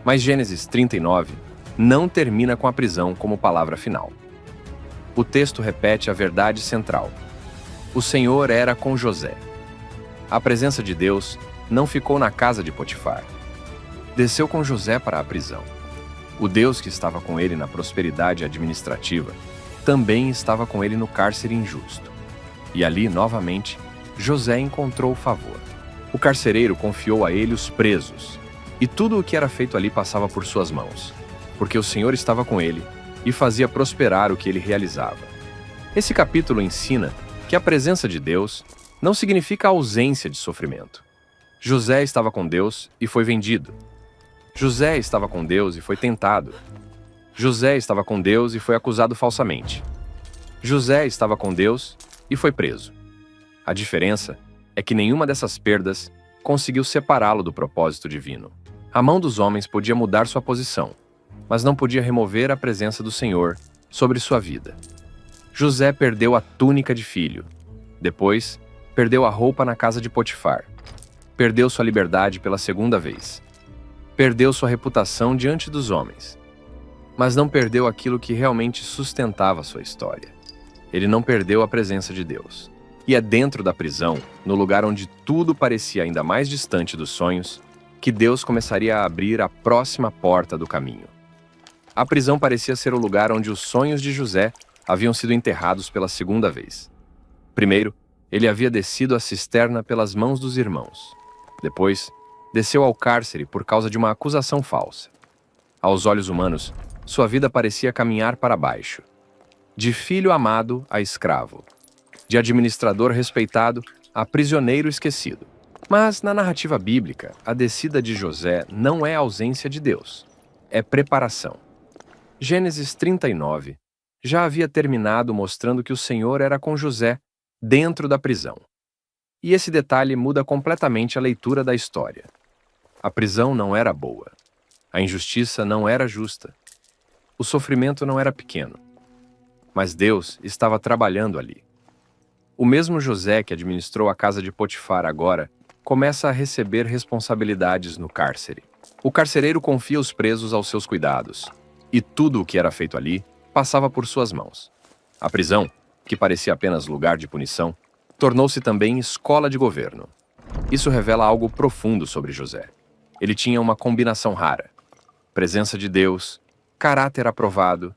[SPEAKER 1] Mas Gênesis 39 não termina com a prisão como palavra final. O texto repete a verdade central. O Senhor era com José. A presença de Deus não ficou na casa de Potifar. Desceu com José para a prisão. O Deus que estava com ele na prosperidade administrativa também estava com ele no cárcere injusto. E ali, novamente, José encontrou favor. O carcereiro confiou a ele os presos, e tudo o que era feito ali passava por suas mãos, porque o Senhor estava com ele e fazia prosperar o que ele realizava. Esse capítulo ensina que a presença de Deus não significa a ausência de sofrimento. José estava com Deus e foi vendido. José estava com Deus e foi tentado. José estava com Deus e foi acusado falsamente. José estava com Deus e foi preso. A diferença é que nenhuma dessas perdas conseguiu separá-lo do propósito divino. A mão dos homens podia mudar sua posição, mas não podia remover a presença do Senhor sobre sua vida. José perdeu a túnica de filho. Depois, perdeu a roupa na casa de Potifar. Perdeu sua liberdade pela segunda vez. Perdeu sua reputação diante dos homens. Mas não perdeu aquilo que realmente sustentava sua história. Ele não perdeu a presença de Deus. E é dentro da prisão, no lugar onde tudo parecia ainda mais distante dos sonhos, que Deus começaria a abrir a próxima porta do caminho. A prisão parecia ser o lugar onde os sonhos de José haviam sido enterrados pela segunda vez. Primeiro, ele havia descido à cisterna pelas mãos dos irmãos. Depois, desceu ao cárcere por causa de uma acusação falsa. Aos olhos humanos, sua vida parecia caminhar para baixo. De filho amado a escravo. De administrador respeitado a prisioneiro esquecido. Mas, na narrativa bíblica, a descida de José não é ausência de Deus, é preparação. Gênesis 39 já havia terminado mostrando que o Senhor era com José dentro da prisão. E esse detalhe muda completamente a leitura da história. A prisão não era boa. A injustiça não era justa. O sofrimento não era pequeno. Mas Deus estava trabalhando ali. O mesmo José que administrou a casa de Potifar agora começa a receber responsabilidades no cárcere. O carcereiro confia os presos aos seus cuidados, e tudo o que era feito ali passava por suas mãos. A prisão, que parecia apenas lugar de punição, tornou-se também escola de governo. Isso revela algo profundo sobre José. Ele tinha uma combinação rara: presença de Deus, caráter aprovado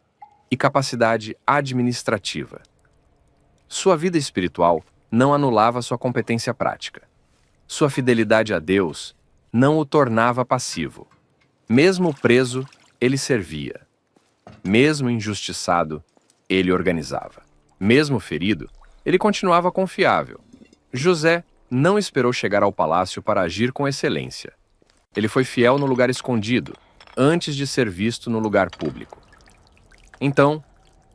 [SPEAKER 1] e capacidade administrativa. Sua vida espiritual não anulava sua competência prática. Sua fidelidade a Deus não o tornava passivo. Mesmo preso, ele servia. Mesmo injustiçado, ele organizava. Mesmo ferido, ele continuava confiável. José não esperou chegar ao palácio para agir com excelência. Ele foi fiel no lugar escondido, antes de ser visto no lugar público. Então,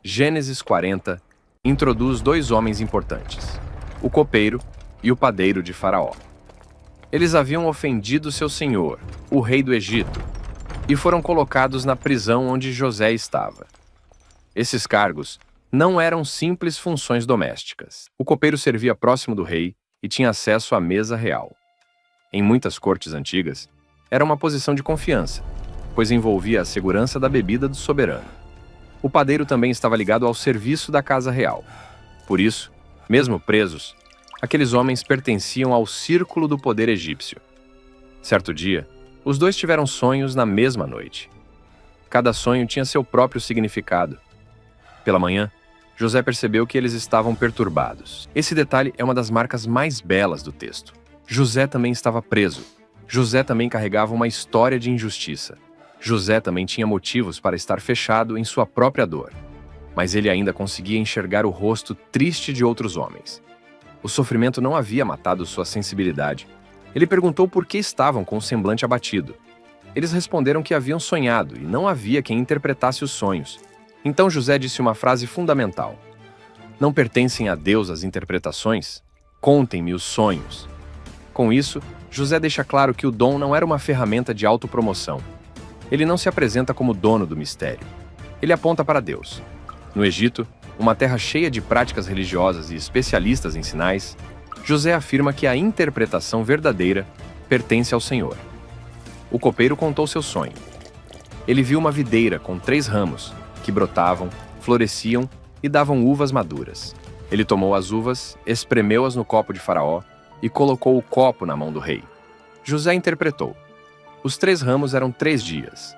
[SPEAKER 1] Gênesis 40 introduz dois homens importantes: o copeiro e o padeiro de Faraó. Eles haviam ofendido seu senhor, o rei do Egito, e foram colocados na prisão onde José estava. Esses cargos não eram simples funções domésticas. O copeiro servia próximo do rei e tinha acesso à mesa real. Em muitas cortes antigas, era uma posição de confiança, pois envolvia a segurança da bebida do soberano. O padeiro também estava ligado ao serviço da casa real. Por isso, mesmo presos, aqueles homens pertenciam ao círculo do poder egípcio. Certo dia, os dois tiveram sonhos na mesma noite. Cada sonho tinha seu próprio significado. Pela manhã, José percebeu que eles estavam perturbados. Esse detalhe é uma das marcas mais belas do texto. José também estava preso. José também carregava uma história de injustiça. José também tinha motivos para estar fechado em sua própria dor. Mas ele ainda conseguia enxergar o rosto triste de outros homens. O sofrimento não havia matado sua sensibilidade. Ele perguntou por que estavam com o semblante abatido. Eles responderam que haviam sonhado e não havia quem interpretasse os sonhos. Então José disse uma frase fundamental: "Não pertencem a Deus as interpretações? Contem-me os sonhos." Com isso, José deixa claro que o dom não era uma ferramenta de autopromoção. Ele não se apresenta como dono do mistério. Ele aponta para Deus. No Egito, uma terra cheia de práticas religiosas e especialistas em sinais, José afirma que a interpretação verdadeira pertence ao Senhor. O copeiro contou seu sonho. Ele viu uma videira com 3 ramos, que brotavam, floresciam e davam uvas maduras. Ele tomou as uvas, espremeu-as no copo de Faraó e colocou o copo na mão do rei. José interpretou: os 3 ramos eram 3 dias.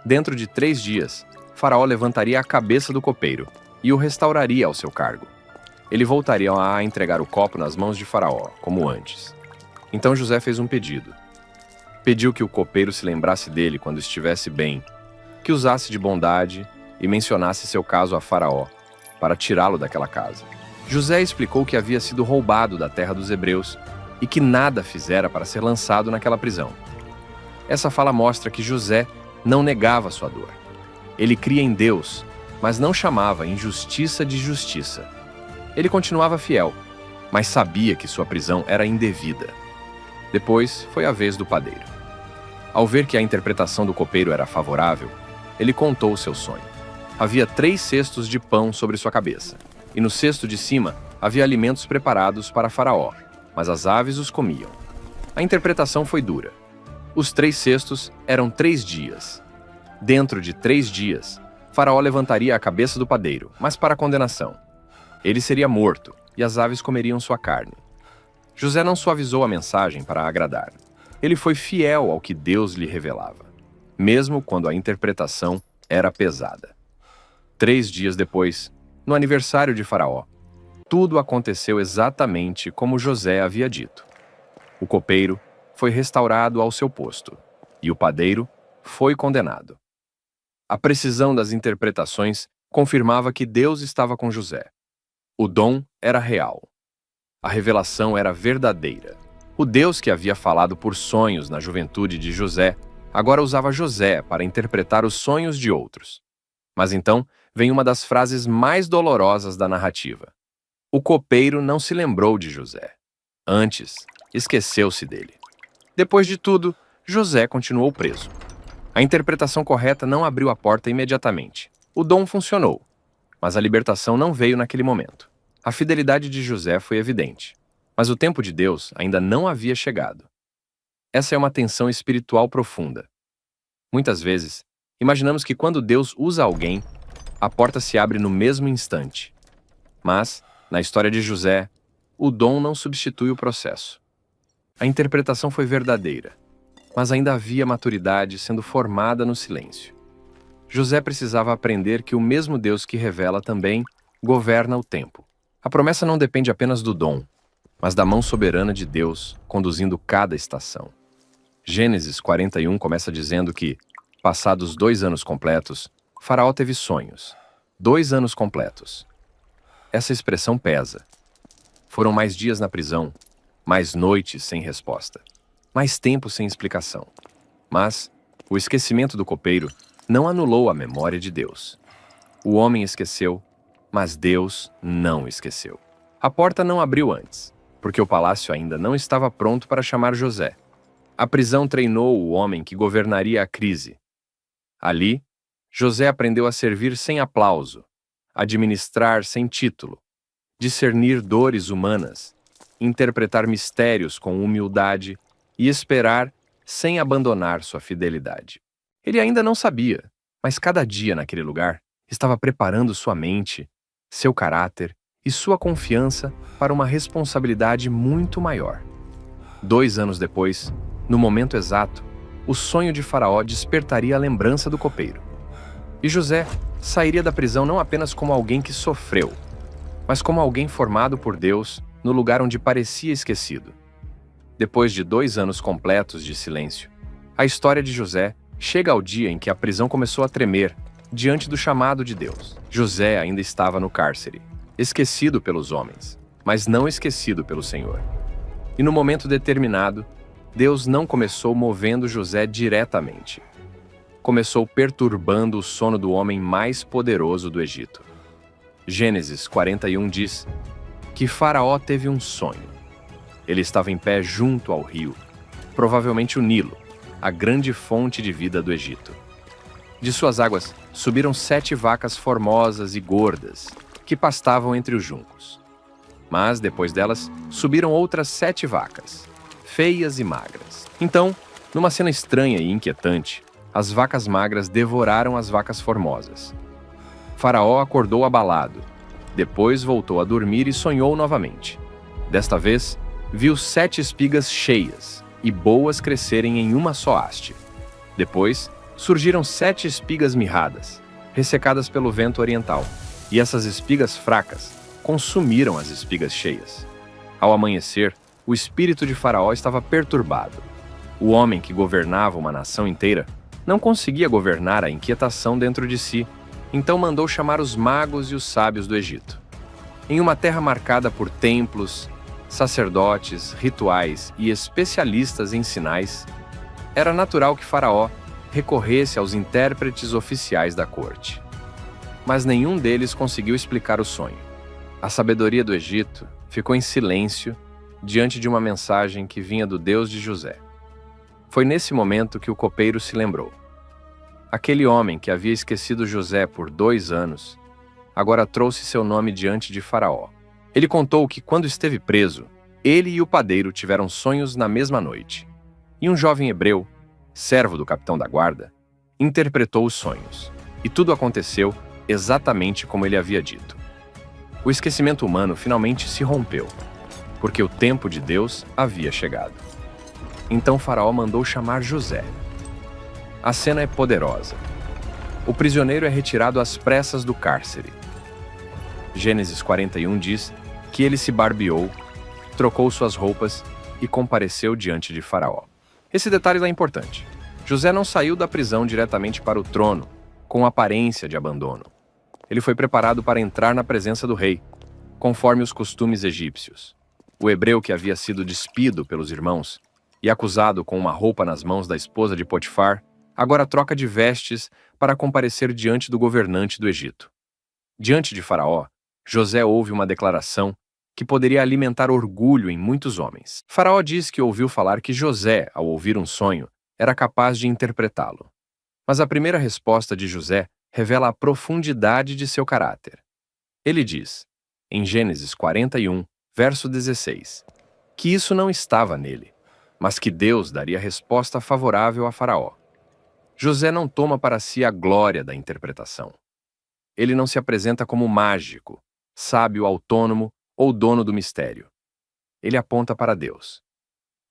[SPEAKER 1] Dentro de 3 dias, Faraó levantaria a cabeça do copeiro e o restauraria ao seu cargo. Ele voltaria a entregar o copo nas mãos de Faraó, como antes. Então José fez um pedido. Pediu que o copeiro se lembrasse dele quando estivesse bem, que usasse de bondade e mencionasse seu caso a Faraó, para tirá-lo daquela casa. José explicou que havia sido roubado da terra dos hebreus e que nada fizera para ser lançado naquela prisão. Essa fala mostra que José não negava sua dor. Ele cria em Deus, mas não chamava injustiça de justiça. Ele continuava fiel, mas sabia que sua prisão era indevida. Depois foi a vez do padeiro. Ao ver que a interpretação do copeiro era favorável, ele contou o seu sonho. Havia 3 cestos de pão sobre sua cabeça, e no cesto de cima havia alimentos preparados para Faraó, mas as aves os comiam. A interpretação foi dura. Os 3 cestos eram 3 dias. Dentro de 3 dias, Faraó levantaria a cabeça do padeiro, mas para condenação. Ele seria morto, e as aves comeriam sua carne. José não suavizou a mensagem para agradar. Ele foi fiel ao que Deus lhe revelava, mesmo quando a interpretação era pesada. 3 dias depois, no aniversário de Faraó, tudo aconteceu exatamente como José havia dito. O copeiro foi restaurado ao seu posto, e o padeiro foi condenado. A precisão das interpretações confirmava que Deus estava com José. O dom era real. A revelação era verdadeira. O Deus que havia falado por sonhos na juventude de José, agora usava José para interpretar os sonhos de outros. Mas então vem uma das frases mais dolorosas da narrativa. O copeiro não se lembrou de José. Antes, esqueceu-se dele. Depois de tudo, José continuou preso. A interpretação correta não abriu a porta imediatamente. O dom funcionou, mas a libertação não veio naquele momento. A fidelidade de José foi evidente, mas o tempo de Deus ainda não havia chegado. Essa é uma tensão espiritual profunda. Muitas vezes, imaginamos que quando Deus usa alguém, a porta se abre no mesmo instante. Mas, na história de José, o dom não substitui o processo. A interpretação foi verdadeira, mas ainda havia maturidade sendo formada no silêncio. José precisava aprender que o mesmo Deus que revela também governa o tempo. A promessa não depende apenas do dom, mas da mão soberana de Deus conduzindo cada estação. Gênesis 41 começa dizendo que, passados 2 anos completos, Faraó teve sonhos. 2 anos completos. Essa expressão pesa. Foram mais dias na prisão, mais noites sem resposta, mais tempo sem explicação. Mas o esquecimento do copeiro não anulou a memória de Deus. O homem esqueceu, mas Deus não esqueceu. A porta não abriu antes, porque o palácio ainda não estava pronto para chamar José. A prisão treinou o homem que governaria a crise. Ali, José aprendeu a servir sem aplauso, administrar sem título, discernir dores humanas, interpretar mistérios com humildade e esperar sem abandonar sua fidelidade. Ele ainda não sabia, mas cada dia naquele lugar estava preparando sua mente, seu caráter e sua confiança para uma responsabilidade muito maior. 2 anos depois, no momento exato, o sonho de Faraó despertaria a lembrança do copeiro. E José sairia da prisão não apenas como alguém que sofreu, mas como alguém formado por Deus no lugar onde parecia esquecido. Depois de 2 anos completos de silêncio, a história de José chega ao dia em que a prisão começou a tremer diante do chamado de Deus. José ainda estava no cárcere, esquecido pelos homens, mas não esquecido pelo Senhor. E no momento determinado, Deus não começou movendo José diretamente. Começou perturbando o sono do homem mais poderoso do Egito. Gênesis 41 diz que Faraó teve um sonho. Ele estava em pé junto ao rio, provavelmente o Nilo, a grande fonte de vida do Egito. De suas águas subiram 7 vacas formosas e gordas, que pastavam entre os juncos. Mas, depois delas, subiram outras 7 vacas, feias e magras. Então, numa cena estranha e inquietante, as vacas magras devoraram as vacas formosas. Faraó acordou abalado. Depois voltou a dormir e sonhou novamente. Desta vez, viu 7 espigas cheias e boas crescerem em uma só haste. Depois, surgiram 7 espigas mirradas, ressecadas pelo vento oriental, e essas espigas fracas consumiram as espigas cheias. Ao amanhecer, o espírito de Faraó estava perturbado. O homem que governava uma nação inteira não conseguia governar a inquietação dentro de si, então mandou chamar os magos e os sábios do Egito. Em uma terra marcada por templos, sacerdotes, rituais e especialistas em sinais, era natural que Faraó recorresse aos intérpretes oficiais da corte. Mas nenhum deles conseguiu explicar o sonho. A sabedoria do Egito ficou em silêncio diante de uma mensagem que vinha do Deus de José. Foi nesse momento que o copeiro se lembrou. Aquele homem que havia esquecido José por 2 anos, agora trouxe seu nome diante de Faraó. Ele contou que, quando esteve preso, ele e o padeiro tiveram sonhos na mesma noite. E um jovem hebreu, servo do capitão da guarda, interpretou os sonhos. E tudo aconteceu exatamente como ele havia dito. O esquecimento humano finalmente se rompeu, porque o tempo de Deus havia chegado. Então Faraó mandou chamar José. A cena é poderosa. O prisioneiro é retirado às pressas do cárcere. Gênesis 41 diz que ele se barbeou, trocou suas roupas e compareceu diante de Faraó. Esse detalhe é importante. José não saiu da prisão diretamente para o trono, com aparência de abandono. Ele foi preparado para entrar na presença do rei, conforme os costumes egípcios. O hebreu que havia sido despido pelos irmãos e acusado com uma roupa nas mãos da esposa de Potifar, agora troca de vestes para comparecer diante do governante do Egito. Diante de Faraó, José ouve uma declaração que poderia alimentar orgulho em muitos homens. Faraó diz que ouviu falar que José, ao ouvir um sonho, era capaz de interpretá-lo. Mas a primeira resposta de José revela a profundidade de seu caráter. Ele diz, em Gênesis 41, verso 16, que isso não estava nele, mas que Deus daria resposta favorável a Faraó. José não toma para si a glória da interpretação. Ele não se apresenta como mágico, sábio autônomo ou dono do mistério. Ele aponta para Deus.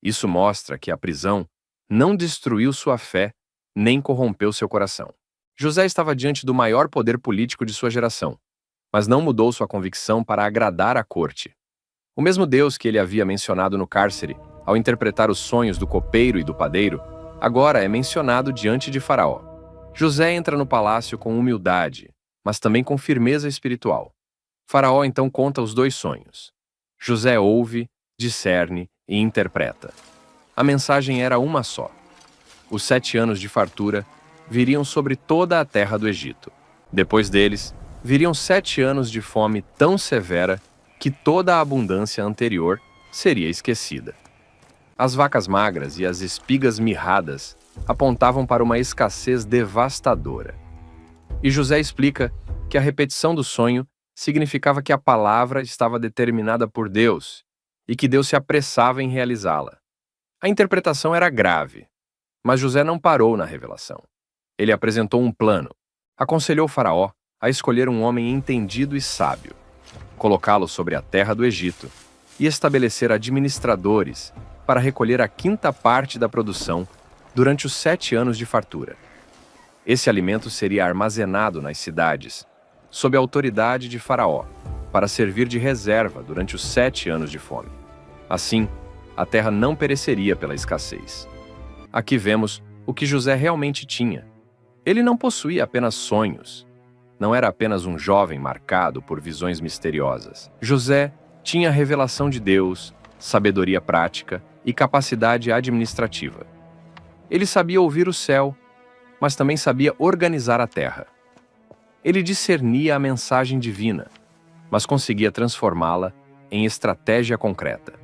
[SPEAKER 1] Isso mostra que a prisão não destruiu sua fé, nem corrompeu seu coração. José estava diante do maior poder político de sua geração, mas não mudou sua convicção para agradar a corte. O mesmo Deus que ele havia mencionado no cárcere, ao interpretar os sonhos do copeiro e do padeiro, agora é mencionado diante de Faraó. José entra no palácio com humildade, mas também com firmeza espiritual. Faraó então conta os dois sonhos. José ouve, discerne e interpreta. A mensagem era uma só. Os 7 anos de fartura viriam sobre toda a terra do Egito. Depois deles, viriam 7 anos de fome tão severa que toda a abundância anterior seria esquecida. As vacas magras e as espigas mirradas apontavam para uma escassez devastadora. E José explica que a repetição do sonho significava que a palavra estava determinada por Deus e que Deus se apressava em realizá-la. A interpretação era grave, mas José não parou na revelação. Ele apresentou um plano, aconselhou Faraó a escolher um homem entendido e sábio, colocá-lo sobre a terra do Egito e estabelecer administradores para recolher a 5ª parte da produção durante os 7 anos de fartura. Esse alimento seria armazenado nas cidades, sob a autoridade de Faraó, para servir de reserva durante os 7 anos de fome. Assim, a terra não pereceria pela escassez. Aqui vemos o que José realmente tinha. Ele não possuía apenas sonhos. Não era apenas um jovem marcado por visões misteriosas. José tinha a revelação de Deus, sabedoria prática e capacidade administrativa. Ele sabia ouvir o céu, mas também sabia organizar a terra. Ele discernia a mensagem divina, mas conseguia transformá-la em estratégia concreta.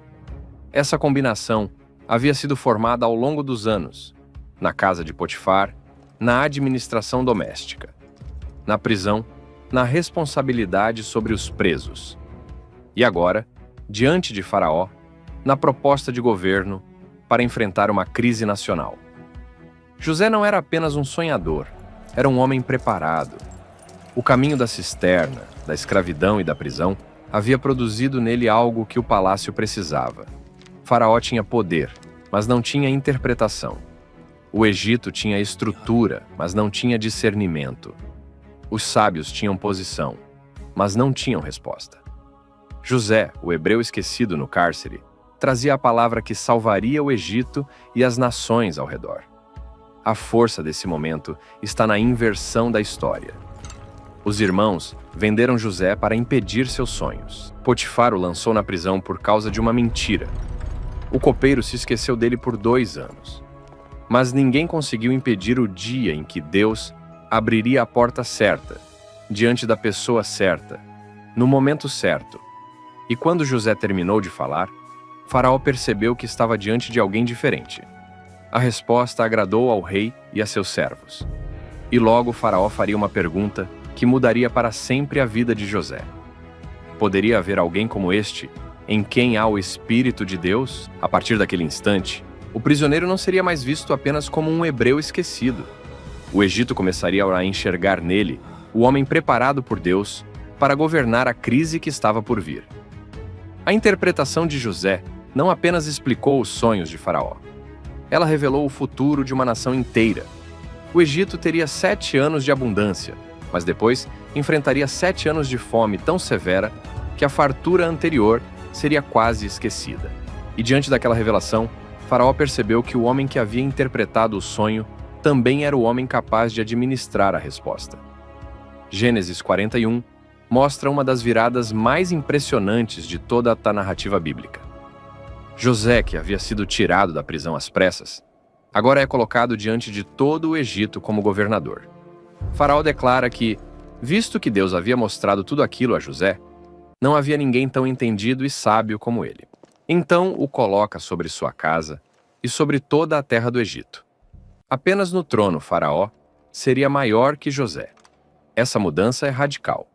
[SPEAKER 1] Essa combinação havia sido formada ao longo dos anos, na casa de Potifar, na administração doméstica, na prisão, na responsabilidade sobre os presos. E agora, diante de Faraó, na proposta de governo para enfrentar uma crise nacional. José não era apenas um sonhador, era um homem preparado. O caminho da cisterna, da escravidão e da prisão havia produzido nele algo que o palácio precisava. Faraó tinha poder, mas não tinha interpretação. O Egito tinha estrutura, mas não tinha discernimento. Os sábios tinham posição, mas não tinham resposta. José, o hebreu esquecido no cárcere, trazia a palavra que salvaria o Egito e as nações ao redor. A força desse momento está na inversão da história. Os irmãos venderam José para impedir seus sonhos. Potifar o lançou na prisão por causa de uma mentira. O copeiro se esqueceu dele por 2 anos. Mas ninguém conseguiu impedir o dia em que Deus abriria a porta certa, diante da pessoa certa, no momento certo. E quando José terminou de falar, Faraó percebeu que estava diante de alguém diferente. A resposta agradou ao rei e a seus servos. E logo Faraó faria uma pergunta que mudaria para sempre a vida de José. Poderia haver alguém como este, em quem há o Espírito de Deus? A partir daquele instante, o prisioneiro não seria mais visto apenas como um hebreu esquecido. O Egito começaria a enxergar nele o homem preparado por Deus para governar a crise que estava por vir. A interpretação de José não apenas explicou os sonhos de Faraó. Ela revelou o futuro de uma nação inteira. O Egito teria 7 anos de abundância, mas depois enfrentaria 7 anos de fome tão severa que a fartura anterior seria quase esquecida. E diante daquela revelação, Faraó percebeu que o homem que havia interpretado o sonho também era o homem capaz de administrar a resposta. Gênesis 41 mostra uma das viradas mais impressionantes de toda a narrativa bíblica. José, que havia sido tirado da prisão às pressas, agora é colocado diante de todo o Egito como governador. Faraó declara que, visto que Deus havia mostrado tudo aquilo a José, não havia ninguém tão entendido e sábio como ele. Então o coloca sobre sua casa e sobre toda a terra do Egito. Apenas no trono Faraó seria maior que José. Essa mudança é radical.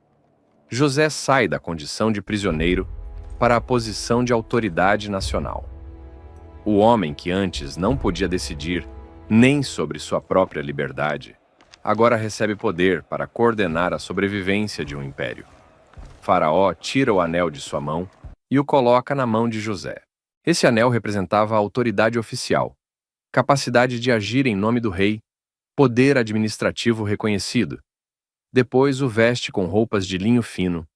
[SPEAKER 1] José sai da condição de prisioneiro para a posição de autoridade nacional. O homem que antes não podia decidir nem sobre sua própria liberdade, agora recebe poder para coordenar a sobrevivência de um império. Faraó tira o anel de sua mão e o coloca na mão de José. Esse anel representava a autoridade oficial, capacidade de agir em nome do rei, poder administrativo reconhecido. Depois o veste com roupas de linho fino,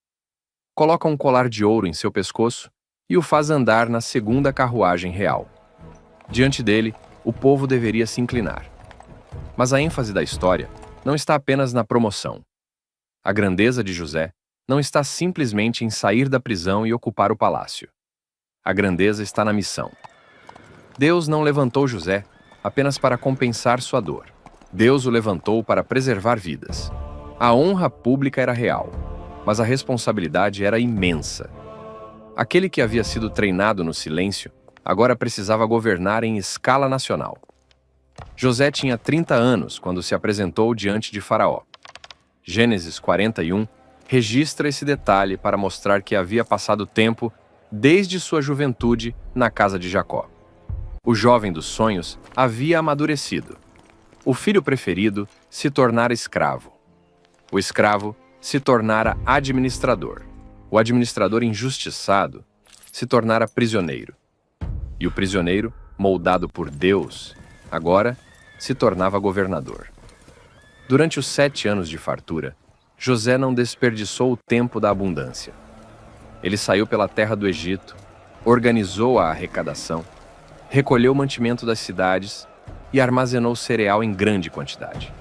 [SPEAKER 1] coloca um colar de ouro em seu pescoço e o faz andar na segunda carruagem real. Diante dele, o povo deveria se inclinar. Mas a ênfase da história não está apenas na promoção. A grandeza de José não está simplesmente em sair da prisão e ocupar o palácio. A grandeza está na missão. Deus não levantou José apenas para compensar sua dor. Deus o levantou para preservar vidas. A honra pública era real, mas a responsabilidade era imensa. Aquele que havia sido treinado no silêncio agora precisava governar em escala nacional. José tinha 30 anos quando se apresentou diante de Faraó. Gênesis 41 registra esse detalhe para mostrar que havia passado tempo desde sua juventude na casa de Jacó. O jovem dos sonhos havia amadurecido. O filho preferido se tornara escravo. O escravo se tornara administrador. O administrador injustiçado se tornara prisioneiro. E o prisioneiro, moldado por Deus, agora se tornava governador. Durante os 7 anos de fartura, José não desperdiçou o tempo da abundância. Ele saiu pela terra do Egito, organizou a arrecadação, recolheu o mantimento das cidades e armazenou cereal em grande quantidade.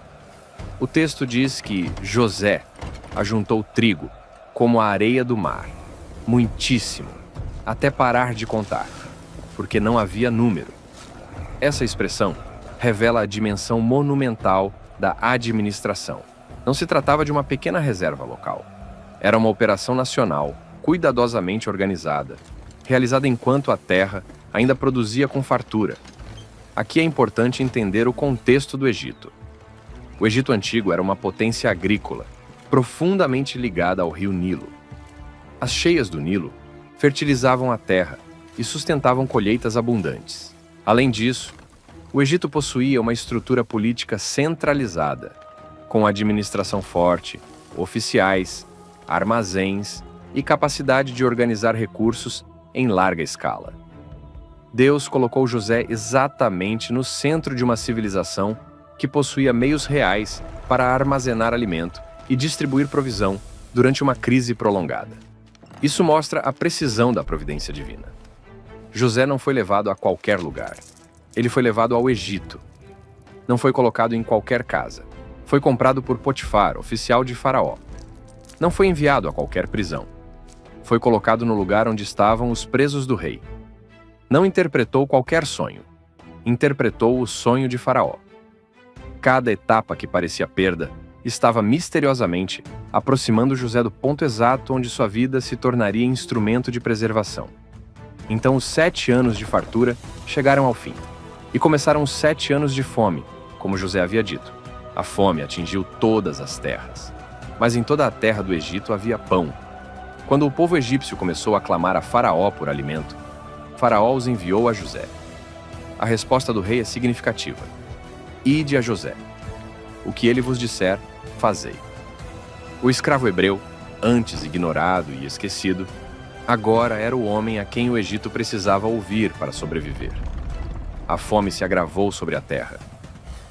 [SPEAKER 1] O texto diz que José ajuntou trigo como a areia do mar, muitíssimo, até parar de contar, porque não havia número. Essa expressão revela a dimensão monumental da administração. Não se tratava de uma pequena reserva local. Era uma operação nacional, cuidadosamente organizada, realizada enquanto a terra ainda produzia com fartura. Aqui é importante entender o contexto do Egito. O Egito Antigo era uma potência agrícola, profundamente ligada ao rio Nilo. As cheias do Nilo fertilizavam a terra e sustentavam colheitas abundantes. Além disso, o Egito possuía uma estrutura política centralizada, com administração forte, oficiais, armazéns e capacidade de organizar recursos em larga escala. Deus colocou José exatamente no centro de uma civilização que possuía meios reais para armazenar alimento e distribuir provisão durante uma crise prolongada. Isso mostra a precisão da providência divina. José não foi levado a qualquer lugar. Ele foi levado ao Egito. Não foi colocado em qualquer casa. Foi comprado por Potifar, oficial de Faraó. Não foi enviado a qualquer prisão. Foi colocado no lugar onde estavam os presos do rei. Não interpretou qualquer sonho. Interpretou o sonho de Faraó. Cada etapa que parecia perda estava misteriosamente aproximando José do ponto exato onde sua vida se tornaria instrumento de preservação. Então os 7 anos de fartura chegaram ao fim. E começaram os 7 anos de fome, como José havia dito. A fome atingiu todas as terras. Mas em toda a terra do Egito havia pão. Quando o povo egípcio começou a clamar a Faraó por alimento, Faraó os enviou a José. A resposta do rei é significativa. Ide a José. O que ele vos disser, fazei. O escravo hebreu, antes ignorado e esquecido, agora era o homem a quem o Egito precisava ouvir para sobreviver. A fome se agravou sobre a terra.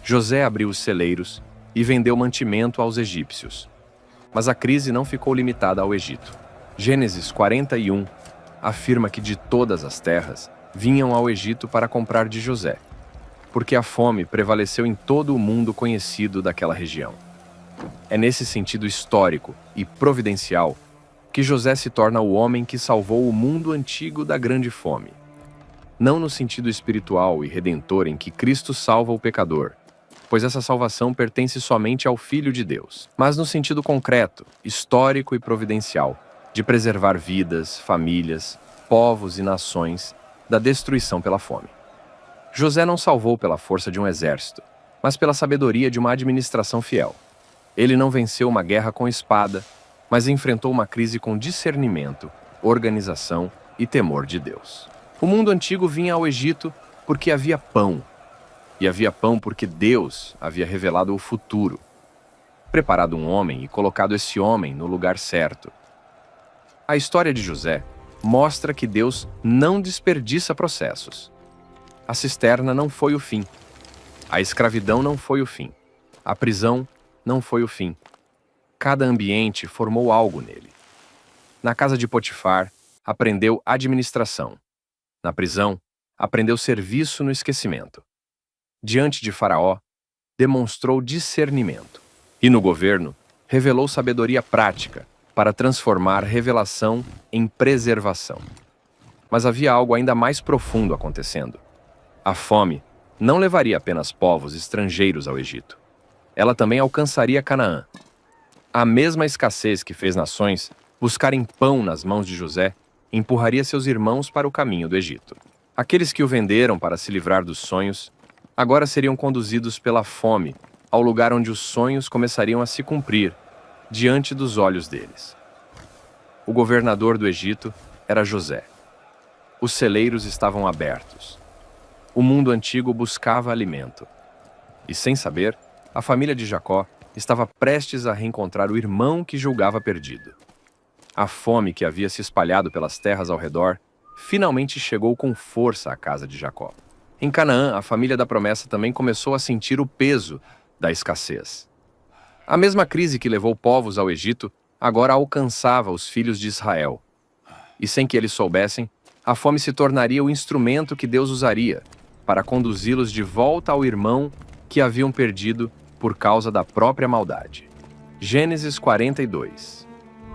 [SPEAKER 1] José abriu os celeiros e vendeu mantimento aos egípcios. Mas a crise não ficou limitada ao Egito. Gênesis 41 afirma que de todas as terras vinham ao Egito para comprar de José, porque a fome prevaleceu em todo o mundo conhecido daquela região. É nesse sentido histórico e providencial que José se torna o homem que salvou o mundo antigo da grande fome. não no sentido espiritual e redentor em que Cristo salva o pecador, pois essa salvação pertence somente ao Filho de Deus, mas no sentido concreto, histórico e providencial, de preservar vidas, famílias, povos e nações da destruição pela fome. José não salvou pela força de um exército, mas pela sabedoria de uma administração fiel. Ele não venceu uma guerra com espada, mas enfrentou uma crise com discernimento, organização e temor de Deus. O mundo antigo vinha ao Egito porque havia pão, e havia pão porque Deus havia revelado o futuro, preparado um homem e colocado esse homem no lugar certo. A história de José mostra que Deus não desperdiça processos. A cisterna não foi o fim. A escravidão não foi o fim. A prisão não foi o fim. Cada ambiente formou algo nele. Na casa de Potifar, aprendeu administração. Na prisão, aprendeu serviço no esquecimento. Diante de Faraó, demonstrou discernimento. E no governo, revelou sabedoria prática para transformar revelação em preservação. Mas havia algo ainda mais profundo acontecendo. A fome não levaria apenas povos estrangeiros ao Egito. Ela também alcançaria Canaã. A mesma escassez que fez nações buscarem pão nas mãos de José empurraria seus irmãos para o caminho do Egito. Aqueles que o venderam para se livrar dos sonhos agora seriam conduzidos pela fome ao lugar onde os sonhos começariam a se cumprir diante dos olhos deles. O governador do Egito era José. Os celeiros estavam abertos. O mundo antigo buscava alimento. E sem saber, a família de Jacó estava prestes a reencontrar o irmão que julgava perdido. A fome que havia se espalhado pelas terras ao redor finalmente chegou com força à casa de Jacó. Em Canaã, a família da promessa também começou a sentir o peso da escassez. A mesma crise que levou povos ao Egito agora alcançava os filhos de Israel. E sem que eles soubessem, a fome se tornaria o instrumento que Deus usaria para conduzi-los de volta ao irmão que haviam perdido por causa da própria maldade. Gênesis 42.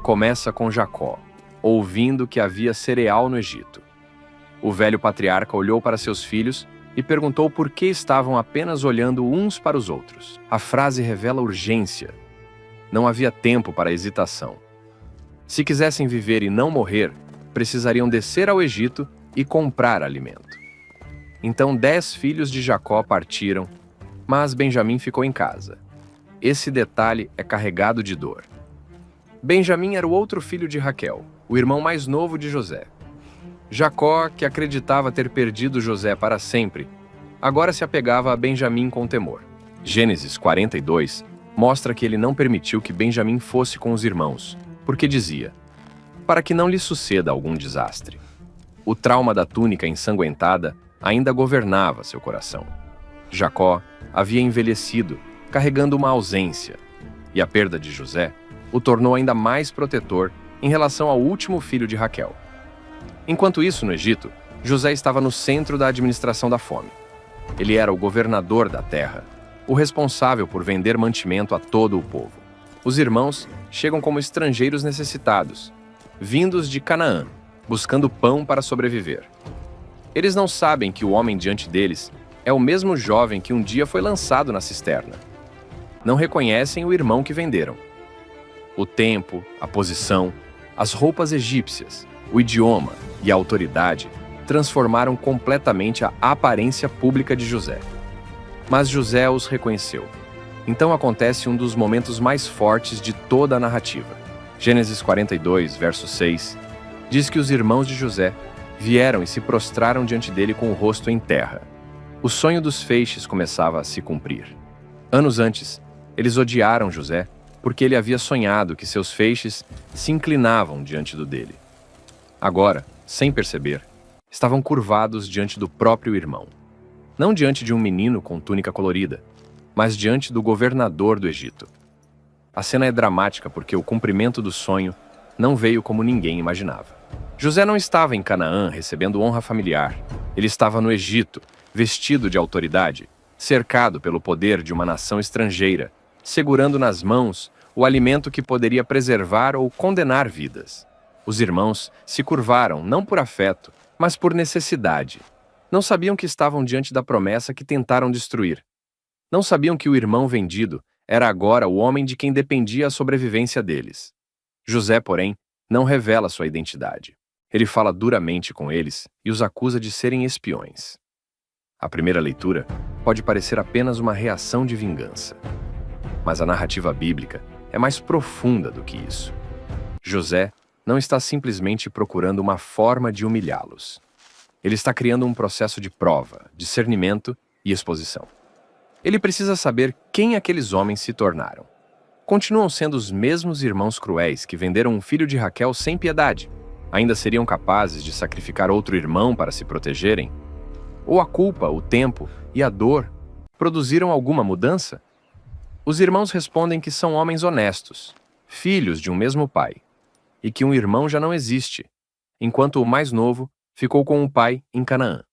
[SPEAKER 1] Começa com Jacó, ouvindo que havia cereal no Egito. O velho patriarca olhou para seus filhos e perguntou por que estavam apenas olhando uns para os outros. A frase revela urgência. Não havia tempo para hesitação. Se quisessem viver e não morrer, precisariam descer ao Egito e comprar alimento. Então 10 filhos de Jacó partiram, mas Benjamim ficou em casa. Esse detalhe é carregado de dor. Benjamim era o outro filho de Raquel, o irmão mais novo de José. Jacó, que acreditava ter perdido José para sempre, agora se apegava a Benjamim com temor. Gênesis 42 mostra que ele não permitiu que Benjamim fosse com os irmãos, porque dizia: para que não lhe suceda algum desastre. O trauma da túnica ensanguentada ainda governava seu coração. Jacó havia envelhecido, carregando uma ausência, e a perda de José o tornou ainda mais protetor em relação ao último filho de Raquel. Enquanto isso, no Egito, José estava no centro da administração da fome. Ele era o governador da terra, o responsável por vender mantimento a todo o povo. Os irmãos chegam como estrangeiros necessitados, vindos de Canaã, buscando pão para sobreviver. Eles não sabem que o homem diante deles é o mesmo jovem que um dia foi lançado na cisterna. Não reconhecem o irmão que venderam. O tempo, a posição, as roupas egípcias, o idioma e a autoridade transformaram completamente a aparência pública de José. Mas José os reconheceu. Então acontece um dos momentos mais fortes de toda a narrativa. Gênesis 42, verso 6, diz que os irmãos de José vieram e se prostraram diante dele com o rosto em terra. O sonho dos feixes começava a se cumprir. Anos antes, eles odiaram José porque ele havia sonhado que seus feixes se inclinavam diante do dele. Agora, sem perceber, estavam curvados diante do próprio irmão. Não diante de um menino com túnica colorida, mas diante do governador do Egito. A cena é dramática porque o cumprimento do sonho não veio como ninguém imaginava. José não estava em Canaã recebendo honra familiar. Ele estava no Egito, vestido de autoridade, cercado pelo poder de uma nação estrangeira, segurando nas mãos o alimento que poderia preservar ou condenar vidas. Os irmãos se curvaram não por afeto, mas por necessidade. Não sabiam que estavam diante da promessa que tentaram destruir. Não sabiam que o irmão vendido era agora o homem de quem dependia a sobrevivência deles. José, porém, não revela sua identidade. Ele fala duramente com eles e os acusa de serem espiões. A primeira leitura pode parecer apenas uma reação de vingança. Mas a narrativa bíblica é mais profunda do que isso. José não está simplesmente procurando uma forma de humilhá-los. Ele está criando um processo de prova, discernimento e exposição. Ele precisa saber quem aqueles homens se tornaram. Continuam sendo os mesmos irmãos cruéis que venderam um filho de Raquel sem piedade. Ainda seriam capazes de sacrificar outro irmão para se protegerem? Ou a culpa, o tempo e a dor produziram alguma mudança? Os irmãos respondem que são homens honestos, filhos de um mesmo pai, e que um irmão já não existe, enquanto o mais novo ficou com o pai em Canaã.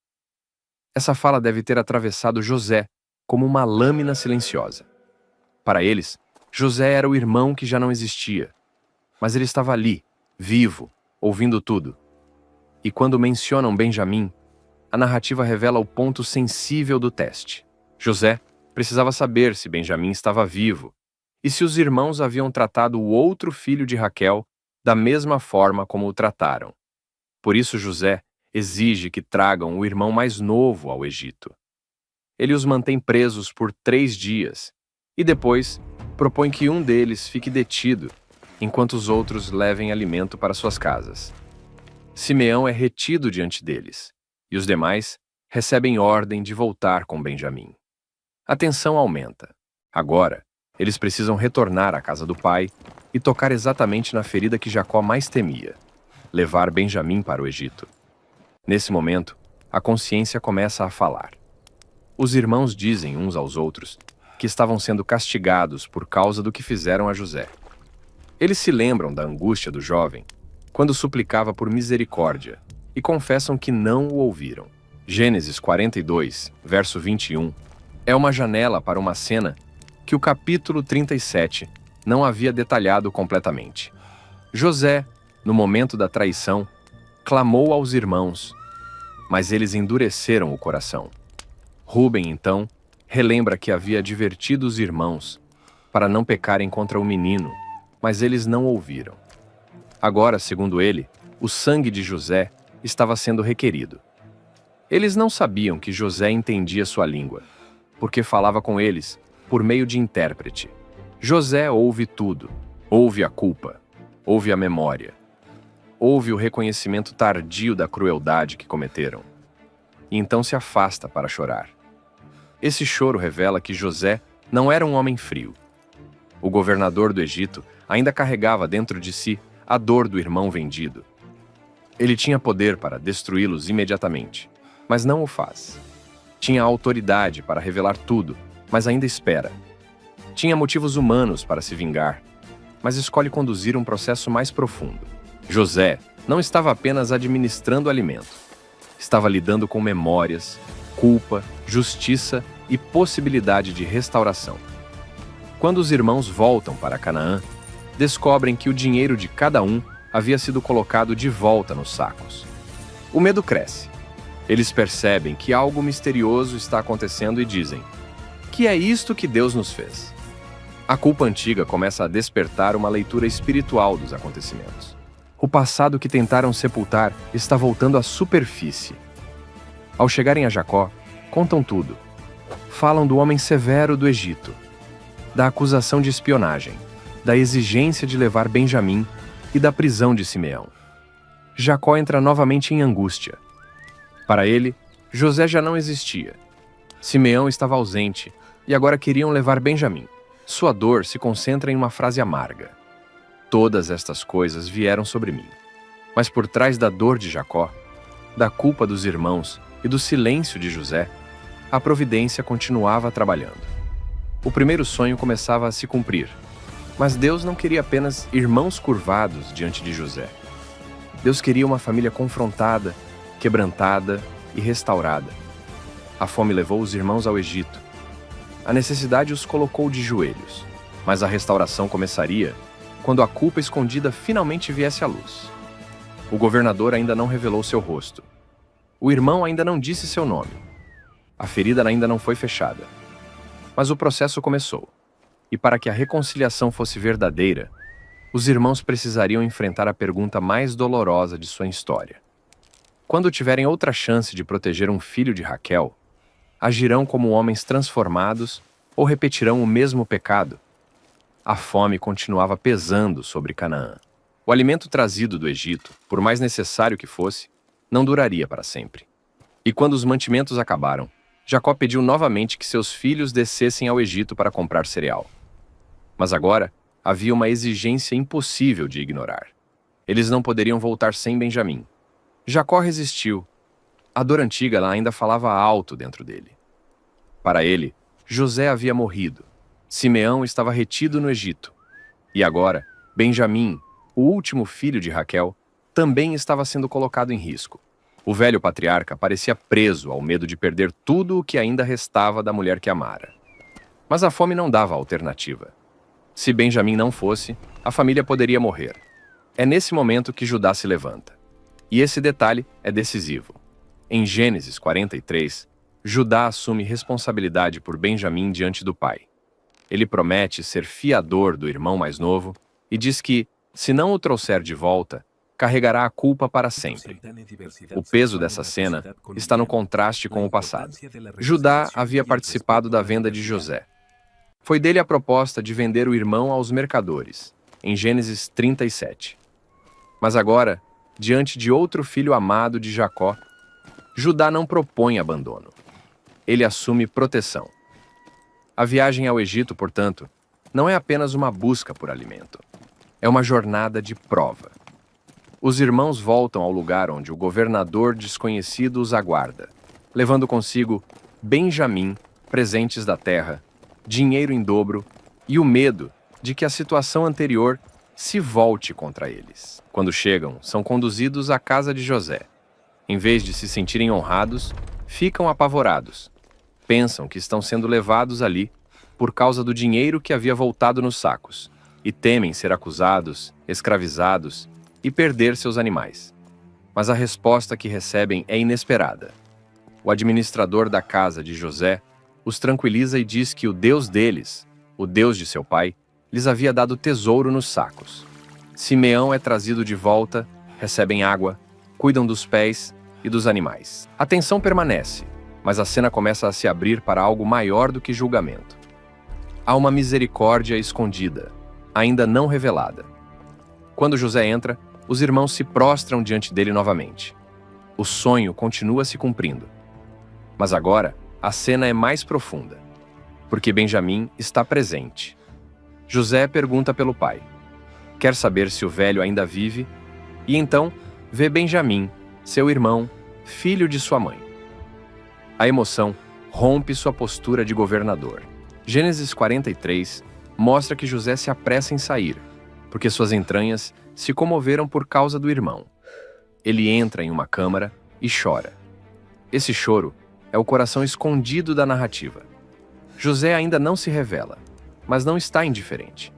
[SPEAKER 1] Essa fala deve ter atravessado José como uma lâmina silenciosa. Para eles, José era o irmão que já não existia, mas ele estava ali, vivo, ouvindo tudo. E quando mencionam Benjamim, a narrativa revela o ponto sensível do teste. José precisava saber se Benjamim estava vivo e se os irmãos haviam tratado o outro filho de Raquel da mesma forma como o trataram. Por isso José exige que tragam o irmão mais novo ao Egito. Ele os mantém presos por 3 dias e depois propõe que um deles fique detido, enquanto os outros levem alimento para suas casas. Simeão é retido diante deles, e os demais recebem ordem de voltar com Benjamim. A tensão aumenta. Agora, eles precisam retornar à casa do pai e tocar exatamente na ferida que Jacó mais temia: levar Benjamim para o Egito. Nesse momento, a consciência começa a falar. Os irmãos dizem uns aos outros que estavam sendo castigados por causa do que fizeram a José. Eles se lembram da angústia do jovem quando suplicava por misericórdia e confessam que não o ouviram. Gênesis 42, verso 21, é uma janela para uma cena que o capítulo 37 não havia detalhado completamente. José, no momento da traição, clamou aos irmãos, mas eles endureceram o coração. Rúben, então, relembra que havia advertido os irmãos para não pecarem contra o menino, mas eles não ouviram. Agora, segundo ele, o sangue de José estava sendo requerido. Eles não sabiam que José entendia sua língua, porque falava com eles por meio de intérprete. José ouve tudo, ouve a culpa, ouve a memória, ouve o reconhecimento tardio da crueldade que cometeram, e então se afasta para chorar. Esse choro revela que José não era um homem frio. O governador do Egito ainda carregava dentro de si a dor do irmão vendido. Ele tinha poder para destruí-los imediatamente, mas não o faz. Tinha autoridade para revelar tudo, mas ainda espera. Tinha motivos humanos para se vingar, mas escolhe conduzir um processo mais profundo. José não estava apenas administrando alimento. Estava lidando com memórias, culpa, justiça e possibilidade de restauração. Quando os irmãos voltam para Canaã, descobrem que o dinheiro de cada um havia sido colocado de volta nos sacos. O medo cresce. Eles percebem que algo misterioso está acontecendo e dizem: "Que é isto que Deus nos fez?" A culpa antiga começa a despertar uma leitura espiritual dos acontecimentos. O passado que tentaram sepultar está voltando à superfície. Ao chegarem a Jacó, contam tudo. Falam do homem severo do Egito, da acusação de espionagem, da exigência de levar Benjamim e da prisão de Simeão. Jacó entra novamente em angústia. Para ele, José já não existia. Simeão estava ausente e agora queriam levar Benjamim. Sua dor se concentra em uma frase amarga: "Todas estas coisas vieram sobre mim." Mas por trás da dor de Jacó, da culpa dos irmãos e do silêncio de José, a providência continuava trabalhando. O primeiro sonho começava a se cumprir, mas Deus não queria apenas irmãos curvados diante de José. Deus queria uma família confrontada, quebrantada e restaurada. A fome levou os irmãos ao Egito. A necessidade os colocou de joelhos, mas a restauração começaria quando a culpa escondida finalmente viesse à luz. O governador ainda não revelou seu rosto. O irmão ainda não disse seu nome. A ferida ainda não foi fechada. Mas o processo começou. E para que a reconciliação fosse verdadeira, os irmãos precisariam enfrentar a pergunta mais dolorosa de sua história. Quando tiverem outra chance de proteger um filho de Raquel, agirão como homens transformados ou repetirão o mesmo pecado? A fome continuava pesando sobre Canaã. O alimento trazido do Egito, por mais necessário que fosse, não duraria para sempre. E quando os mantimentos acabaram, Jacó pediu novamente que seus filhos descessem ao Egito para comprar cereal. Mas agora havia uma exigência impossível de ignorar. Eles não poderiam voltar sem Benjamim. Jacó resistiu. A dor antiga ainda falava alto dentro dele. Para ele, José havia morrido. Simeão estava retido no Egito. E agora, Benjamim, o último filho de Raquel, também estava sendo colocado em risco. O velho patriarca parecia preso ao medo de perder tudo o que ainda restava da mulher que amara. Mas a fome não dava alternativa. Se Benjamim não fosse, a família poderia morrer. É nesse momento que Judá se levanta. E esse detalhe é decisivo. Em Gênesis 43, Judá assume responsabilidade por Benjamim diante do pai. Ele promete ser fiador do irmão mais novo e diz que, se não o trouxer de volta, carregará a culpa para sempre. O peso dessa cena está no contraste com o passado. Judá havia participado da venda de José. Foi dele a proposta de vender o irmão aos mercadores, em Gênesis 37. Mas agora, diante de outro filho amado de Jacó, Judá não propõe abandono. Ele assume proteção. A viagem ao Egito, portanto, não é apenas uma busca por alimento. É uma jornada de prova. Os irmãos voltam ao lugar onde o governador desconhecido os aguarda, levando consigo Benjamim, presentes da terra, dinheiro em dobro e o medo de que a situação anterior se volte contra eles. Quando chegam, são conduzidos à casa de José. Em vez de se sentirem honrados, ficam apavorados. Pensam que estão sendo levados ali por causa do dinheiro que havia voltado nos sacos e temem ser acusados, escravizados e perder seus animais. Mas a resposta que recebem é inesperada. O administrador da casa de José os tranquiliza e diz que o Deus deles, o Deus de seu pai, lhes havia dado tesouro nos sacos. Simeão é trazido de volta, recebem água, cuidam dos pés e dos animais. A tensão permanece, mas a cena começa a se abrir para algo maior do que julgamento. Há uma misericórdia escondida, ainda não revelada. Quando José entra, os irmãos se prostram diante dele novamente. O sonho continua se cumprindo. Mas agora, a cena é mais profunda, porque Benjamim está presente. José pergunta pelo pai. Quer saber se o velho ainda vive, e então vê Benjamim, seu irmão, filho de sua mãe. A emoção rompe sua postura de governador. Gênesis 43 mostra que José se apressa em sair, porque suas entranhas se comoveram por causa do irmão. Ele entra em uma câmara e chora. Esse choro é o coração escondido da narrativa. José ainda não se revela, mas não está indiferente.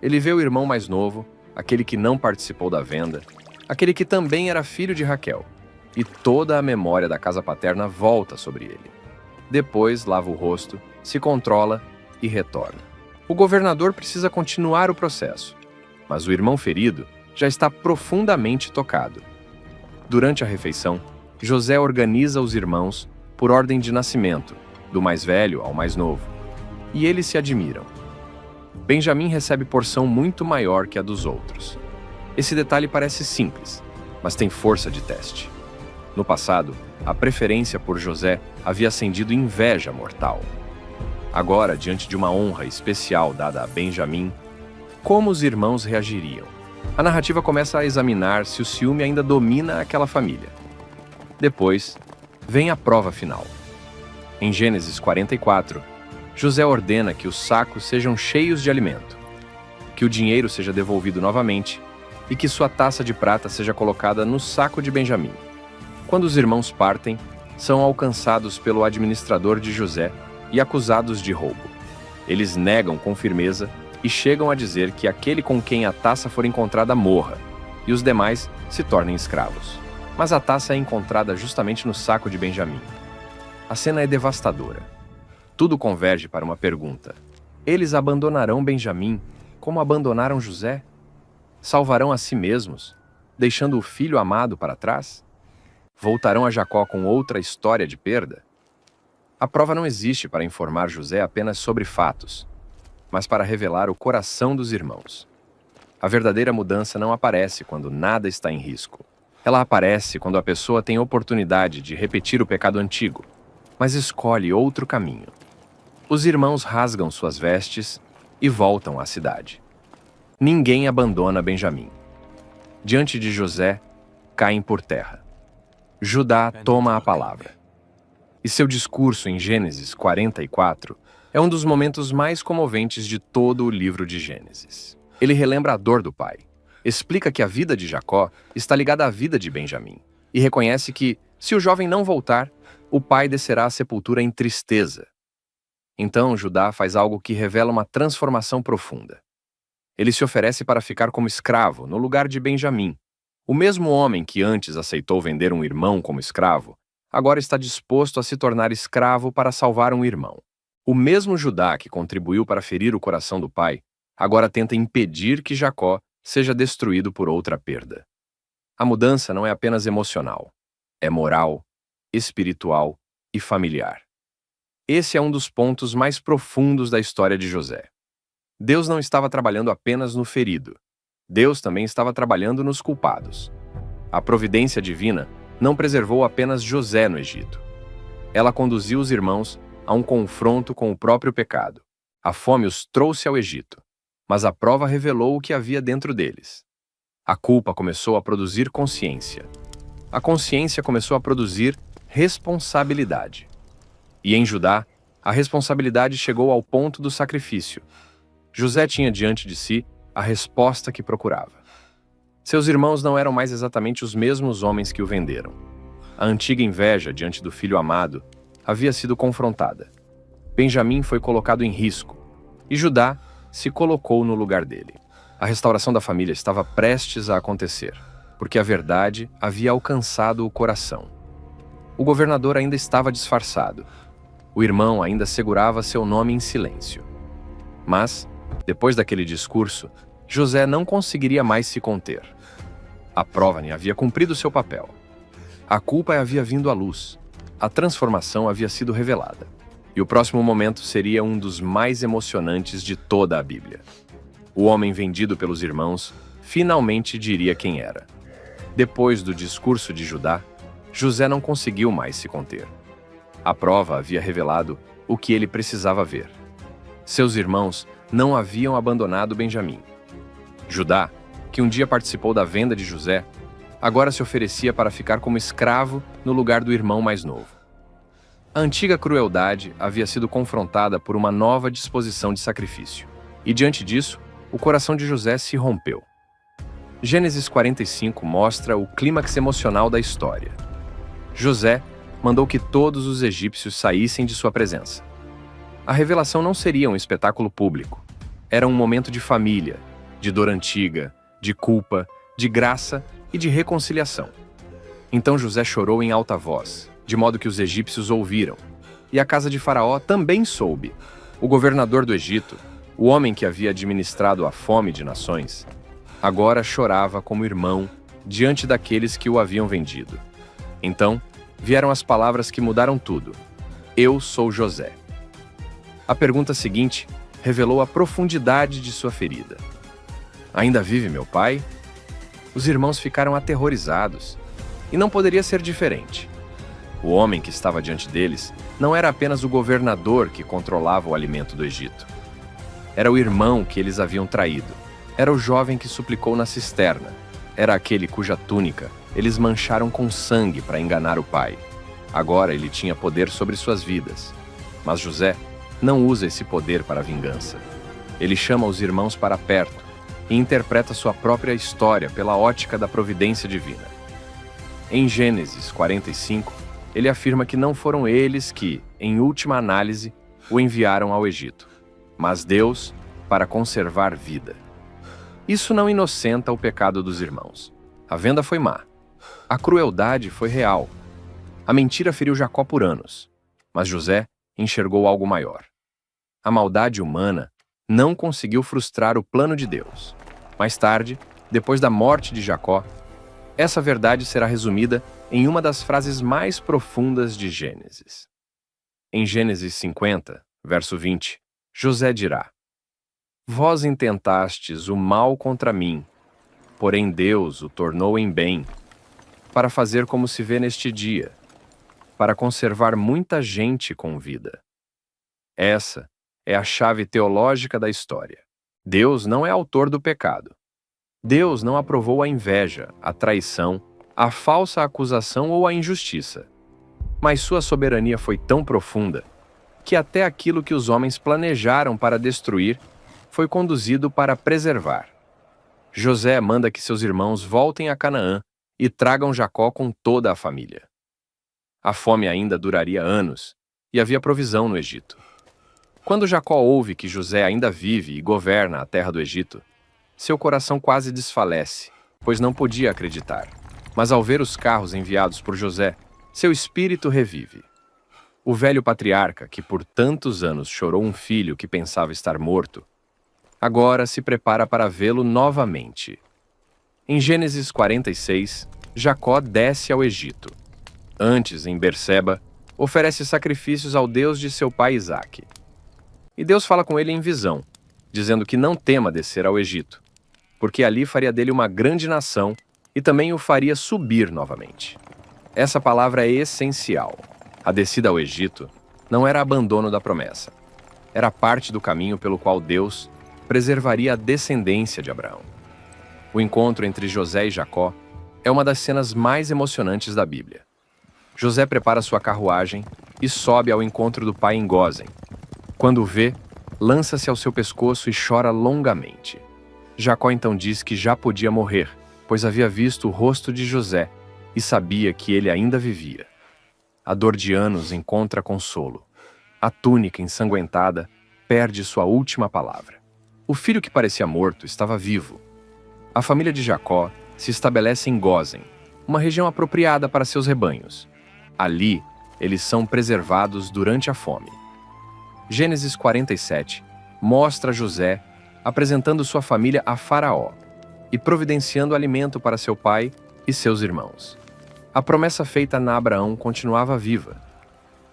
[SPEAKER 1] Ele vê o irmão mais novo, aquele que não participou da venda, aquele que também era filho de Raquel, e toda a memória da casa paterna volta sobre ele. Depois lava o rosto, se controla e retorna. O governador precisa continuar o processo, mas o irmão ferido já está profundamente tocado. Durante a refeição, José organiza os irmãos por ordem de nascimento, do mais velho ao mais novo, e eles se admiram. Benjamim recebe porção muito maior que a dos outros. Esse detalhe parece simples, mas tem força de teste. No passado, a preferência por José havia acendido inveja mortal. Agora, diante de uma honra especial dada a Benjamim, como os irmãos reagiriam? A narrativa começa a examinar se o ciúme ainda domina aquela família. Depois, vem a prova final. Em Gênesis 44, José ordena que os sacos sejam cheios de alimento, que o dinheiro seja devolvido novamente e que sua taça de prata seja colocada no saco de Benjamim. Quando os irmãos partem, são alcançados pelo administrador de José e acusados de roubo. Eles negam com firmeza e chegam a dizer que aquele com quem a taça for encontrada morra e os demais se tornem escravos. mas a taça é encontrada justamente no saco de Benjamim. A cena é devastadora. Tudo converge para uma pergunta: eles abandonarão Benjamim como abandonaram José? Salvarão a si mesmos, deixando o filho amado para trás? Voltarão a Jacó com outra história de perda? A prova não existe para informar José apenas sobre fatos, mas para revelar o coração dos irmãos. A verdadeira mudança não aparece quando nada está em risco. Ela aparece quando a pessoa tem oportunidade de repetir o pecado antigo, mas escolhe outro caminho. Os irmãos rasgam suas vestes e voltam à cidade. Ninguém abandona Benjamim. Diante de José, caem por terra. Judá toma a palavra. E seu discurso em Gênesis 44 é um dos momentos mais comoventes de todo o livro de Gênesis. Ele relembra a dor do pai, explica que a vida de Jacó está ligada à vida de Benjamim e reconhece que, se o jovem não voltar, o pai descerá à sepultura em tristeza. Então, Judá faz algo que revela uma transformação profunda. Ele se oferece para ficar como escravo no lugar de Benjamim. O mesmo homem que antes aceitou vender um irmão como escravo, agora está disposto a se tornar escravo para salvar um irmão. O mesmo Judá que contribuiu para ferir o coração do pai, agora tenta impedir que Jacó seja destruído por outra perda. A mudança não é apenas emocional, é moral, espiritual e familiar. Esse é um dos pontos mais profundos da história de José. Deus não estava trabalhando apenas no ferido. Deus também estava trabalhando nos culpados. A providência divina não preservou apenas José no Egito. Ela conduziu os irmãos a um confronto com o próprio pecado. A fome os trouxe ao Egito, mas a prova revelou o que havia dentro deles. A culpa começou a produzir consciência. A consciência começou a produzir responsabilidade. E em Judá, a responsabilidade chegou ao ponto do sacrifício. José tinha diante de si a resposta que procurava. Seus irmãos não eram mais exatamente os mesmos homens que o venderam. A antiga inveja diante do filho amado havia sido confrontada. Benjamim foi colocado em risco, e Judá se colocou no lugar dele. A restauração da família estava prestes a acontecer, porque a verdade havia alcançado o coração. O governador ainda estava disfarçado. O irmão ainda segurava seu nome em silêncio. Mas, depois daquele discurso, José não conseguiria mais se conter. A prova havia cumprido seu papel. A culpa havia vindo à luz. A transformação havia sido revelada. E o próximo momento seria um dos mais emocionantes de toda a Bíblia. O homem vendido pelos irmãos finalmente diria quem era. Depois do discurso de Judá, José não conseguiu mais se conter. A prova havia revelado o que ele precisava ver. Seus irmãos não haviam abandonado Benjamim. Judá, que um dia participou da venda de José, agora se oferecia para ficar como escravo no lugar do irmão mais novo. A antiga crueldade havia sido confrontada por uma nova disposição de sacrifício. E diante disso, o coração de José se rompeu. Gênesis 45 mostra o clímax emocional da história. José mandou que todos os egípcios saíssem de sua presença. A revelação não seria um espetáculo público. Era um momento de família, de dor antiga, de culpa, de graça e de reconciliação. Então José chorou em alta voz, de modo que os egípcios ouviram. E a casa de Faraó também soube. O governador do Egito, o homem que havia administrado a fome de nações, agora chorava como irmão diante daqueles que o haviam vendido. Então, vieram as palavras que mudaram tudo. Eu sou José. A pergunta seguinte revelou a profundidade de sua ferida. Ainda vive meu pai? Os irmãos ficaram aterrorizados. E não poderia ser diferente. O homem que estava diante deles não era apenas o governador que controlava o alimento do Egito. Era o irmão que eles haviam traído. Era o jovem que suplicou na cisterna. Era aquele cuja túnica eles mancharam com sangue para enganar o pai. Agora ele tinha poder sobre suas vidas. Mas José não usa esse poder para a vingança. Ele chama os irmãos para perto e interpreta sua própria história pela ótica da providência divina. Em Gênesis 45, ele afirma que não foram eles que, em última análise, o enviaram ao Egito, mas Deus para conservar vida. Isso não inocenta o pecado dos irmãos. A venda foi má, A crueldade foi real. A mentira feriu Jacó por anos, mas José enxergou algo maior. A maldade humana não conseguiu frustrar o plano de Deus. Mais tarde, depois da morte de Jacó, essa verdade será resumida em uma das frases mais profundas de Gênesis. Em Gênesis 50, verso 20, José dirá: Vós intentastes o mal contra mim, porém Deus o tornou em bem, para fazer como se vê neste dia, para conservar muita gente com vida. Essa é a chave teológica da história. Deus não é autor do pecado. Deus não aprovou a inveja, a traição, a falsa acusação ou a injustiça. Mas sua soberania foi tão profunda que até aquilo que os homens planejaram para destruir foi conduzido para preservar. José manda que seus irmãos voltem a Canaã e tragam Jacó com toda a família. A fome ainda duraria anos e havia provisão no Egito. Quando Jacó ouve que José ainda vive e governa a terra do Egito, seu coração quase desfalece, pois não podia acreditar. Mas ao ver os carros enviados por José, seu espírito revive. O velho patriarca, que por tantos anos chorou um filho que pensava estar morto, agora se prepara para vê-lo novamente. Em Gênesis 46, Jacó desce ao Egito. Antes, em Berseba, oferece sacrifícios ao Deus de seu pai Isaque. E Deus fala com ele em visão, dizendo que não tema descer ao Egito, porque ali faria dele uma grande nação e também o faria subir novamente. Essa palavra é essencial. A descida ao Egito não era abandono da promessa. Era parte do caminho pelo qual Deus preservaria a descendência de Abraão. O encontro entre José e Jacó é uma das cenas mais emocionantes da Bíblia. José prepara sua carruagem e sobe ao encontro do pai em Gósen. Quando o vê, lança-se ao seu pescoço e chora longamente. Jacó então diz que já podia morrer, pois havia visto o rosto de José e sabia que ele ainda vivia. A dor de anos encontra consolo. A túnica ensanguentada perde sua última palavra. O filho que parecia morto estava vivo. A família de Jacó se estabelece em Gósen, uma região apropriada para seus rebanhos. Ali, eles são preservados durante a fome. Gênesis 47 mostra José apresentando sua família a Faraó e providenciando alimento para seu pai e seus irmãos. A promessa feita a Abraão continuava viva.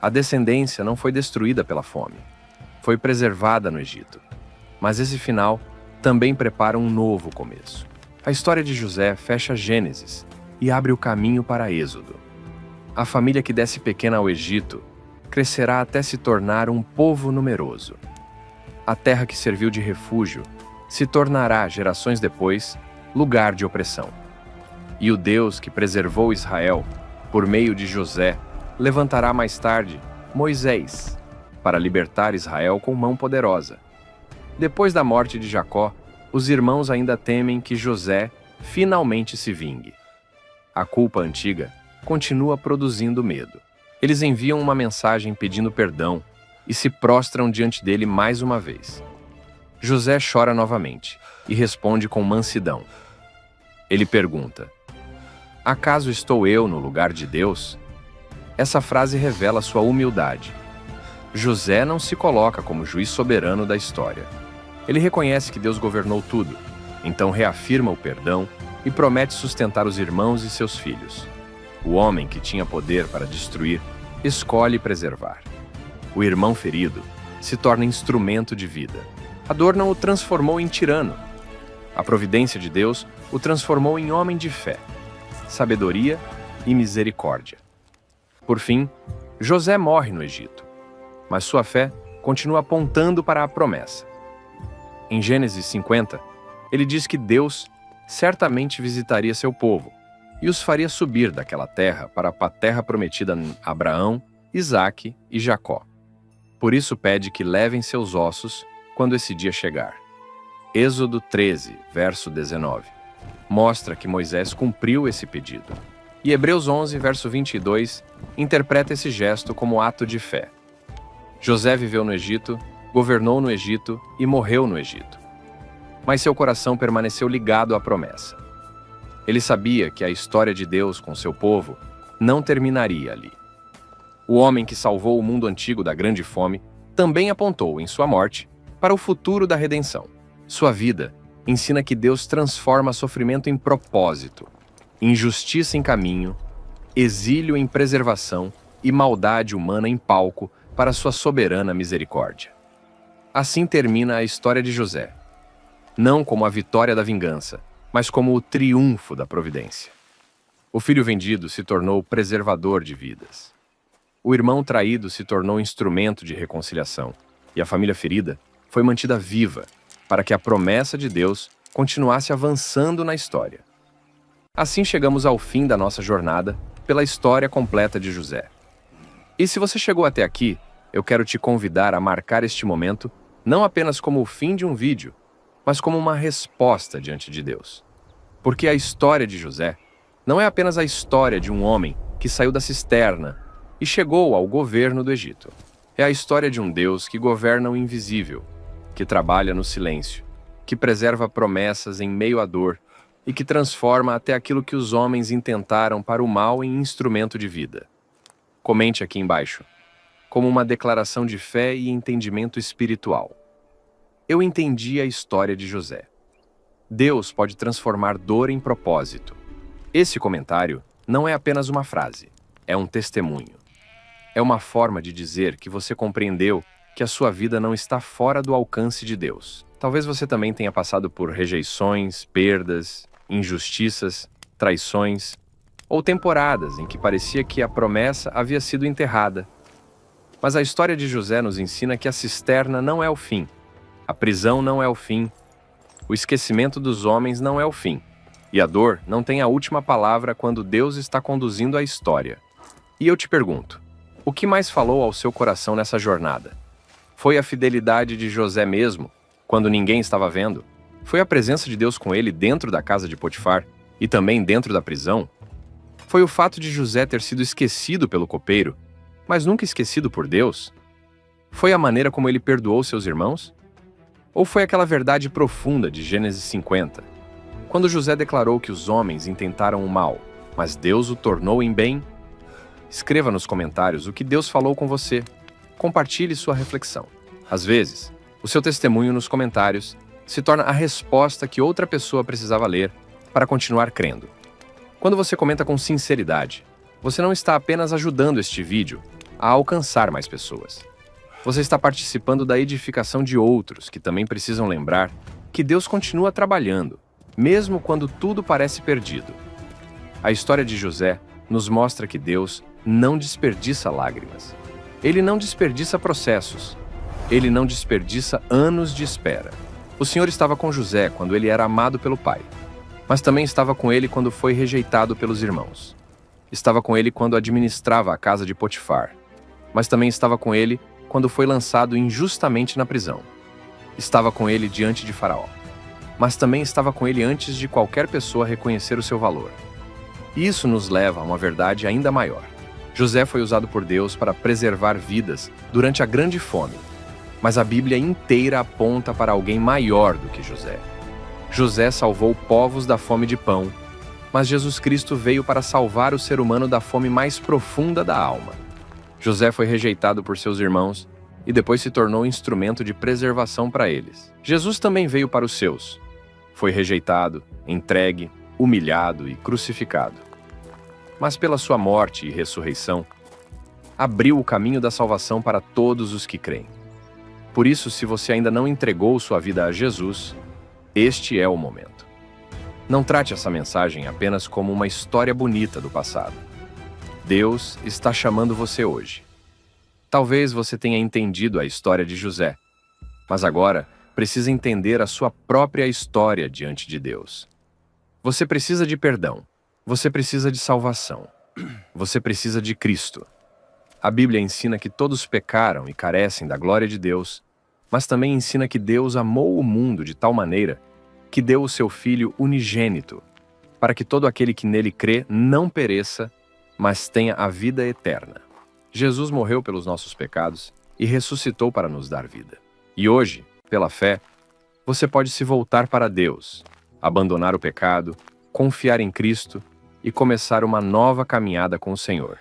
[SPEAKER 1] A descendência não foi destruída pela fome. Foi preservada no Egito. Mas esse final também prepara um novo começo. A história de José fecha Gênesis e abre o caminho para Êxodo. A família que desce pequena ao Egito crescerá até se tornar um povo numeroso. A terra que serviu de refúgio se tornará, gerações depois, lugar de opressão. E o Deus que preservou Israel, por meio de José, levantará mais tarde Moisés, para libertar Israel com mão poderosa. Depois da morte de Jacó, os irmãos ainda temem que José finalmente se vingue. A culpa antiga continua produzindo medo. Eles enviam uma mensagem pedindo perdão e se prostram diante dele mais uma vez. José chora novamente e responde com mansidão. Ele pergunta: acaso estou eu no lugar de Deus? Essa frase revela sua humildade. José não se coloca como juiz soberano da história. Ele reconhece que Deus governou tudo, então reafirma o perdão e promete sustentar os irmãos e seus filhos. O homem que tinha poder para destruir, escolhe preservar. O irmão ferido se torna instrumento de vida. A dor não o transformou em tirano. A providência de Deus o transformou em homem de fé, sabedoria e misericórdia. Por fim, José morre no Egito, mas sua fé continua apontando para a promessa. Em Gênesis 50, ele diz que Deus certamente visitaria seu povo e os faria subir daquela terra para a terra prometida a Abraão, Isaque e Jacó. Por isso pede que levem seus ossos quando esse dia chegar. Êxodo 13, verso 19, mostra que Moisés cumpriu esse pedido. E Hebreus 11, verso 22, interpreta esse gesto como ato de fé. José viveu no Egito, governou no Egito e morreu no Egito. Mas seu coração permaneceu ligado à promessa. Ele sabia que a história de Deus com seu povo não terminaria ali. O homem que salvou o mundo antigo da grande fome também apontou, em sua morte, para o futuro da redenção. Sua vida ensina que Deus transforma sofrimento em propósito, injustiça em caminho, exílio em preservação e maldade humana em palco para sua soberana misericórdia. Assim termina a história de José, não como a vitória da vingança, mas como o triunfo da providência. O filho vendido se tornou preservador de vidas. O irmão traído se tornou instrumento de reconciliação, e a família ferida foi mantida viva para que a promessa de Deus continuasse avançando na história. Assim chegamos ao fim da nossa jornada pela história completa de José. E se você chegou até aqui, eu quero te convidar a marcar este momento não apenas como o fim de um vídeo, mas como uma resposta diante de Deus. Porque a história de José não é apenas a história de um homem que saiu da cisterna e chegou ao governo do Egito. É a história de um Deus que governa o invisível, que trabalha no silêncio, que preserva promessas em meio à dor e que transforma até aquilo que os homens intentaram para o mal em instrumento de vida. Comente aqui embaixo, como uma declaração de fé e entendimento espiritual. Eu entendi a história de José. Deus pode transformar dor em propósito. Esse comentário não é apenas uma frase, é um testemunho. É uma forma de dizer que você compreendeu que a sua vida não está fora do alcance de Deus. Talvez você também tenha passado por rejeições, perdas, injustiças, traições, ou temporadas em que parecia que a promessa havia sido enterrada. Mas a história de José nos ensina que a cisterna não é o fim, a prisão não é o fim, o esquecimento dos homens não é o fim, e a dor não tem a última palavra quando Deus está conduzindo a história. E eu te pergunto, o que mais falou ao seu coração nessa jornada? Foi a fidelidade de José mesmo, quando ninguém estava vendo? Foi a presença de Deus com ele dentro da casa de Potifar e também dentro da prisão? Foi o fato de José ter sido esquecido pelo copeiro, mas nunca esquecido por Deus? Foi a maneira como ele perdoou seus irmãos? Ou foi aquela verdade profunda de Gênesis 50, quando José declarou que os homens intentaram o mal, mas Deus o tornou em bem? Escreva nos comentários o que Deus falou com você. Compartilhe sua reflexão. Às vezes, o seu testemunho nos comentários se torna a resposta que outra pessoa precisava ler para continuar crendo. Quando você comenta com sinceridade, você não está apenas ajudando este vídeo a alcançar mais pessoas. Você está participando da edificação de outros que também precisam lembrar que Deus continua trabalhando, mesmo quando tudo parece perdido. A história de José nos mostra que Deus não desperdiça lágrimas. Ele não desperdiça processos. Ele não desperdiça anos de espera. O Senhor estava com José quando ele era amado pelo pai, mas também estava com ele quando foi rejeitado pelos irmãos. Estava com ele quando administrava a casa de Potifar, mas também estava com ele quando foi lançado injustamente na prisão. Estava com ele diante de Faraó, mas também estava com ele antes de qualquer pessoa reconhecer o seu valor. E isso nos leva a uma verdade ainda maior. José foi usado por Deus para preservar vidas durante a grande fome, mas a Bíblia inteira aponta para alguém maior do que José. José salvou povos da fome de pão, mas Jesus Cristo veio para salvar o ser humano da fome mais profunda da alma. José foi rejeitado por seus irmãos e depois se tornou instrumento de preservação para eles. Jesus também veio para os seus. Foi rejeitado, entregue, humilhado e crucificado. Mas pela sua morte e ressurreição, abriu o caminho da salvação para todos os que creem. Por isso, se você ainda não entregou sua vida a Jesus, este é o momento. Não trate essa mensagem apenas como uma história bonita do passado. Deus está chamando você hoje. Talvez você tenha entendido a história de José, mas agora precisa entender a sua própria história diante de Deus. Você precisa de perdão. Você precisa de salvação. Você precisa de Cristo. A Bíblia ensina que todos pecaram e carecem da glória de Deus, mas também ensina que Deus amou o mundo de tal maneira que deu o seu Filho unigênito, para que todo aquele que nele crê não pereça, mas tenha a vida eterna. Jesus morreu pelos nossos pecados e ressuscitou para nos dar vida. E hoje, pela fé, você pode se voltar para Deus, abandonar o pecado confiar em Cristo e começar uma nova caminhada com o Senhor.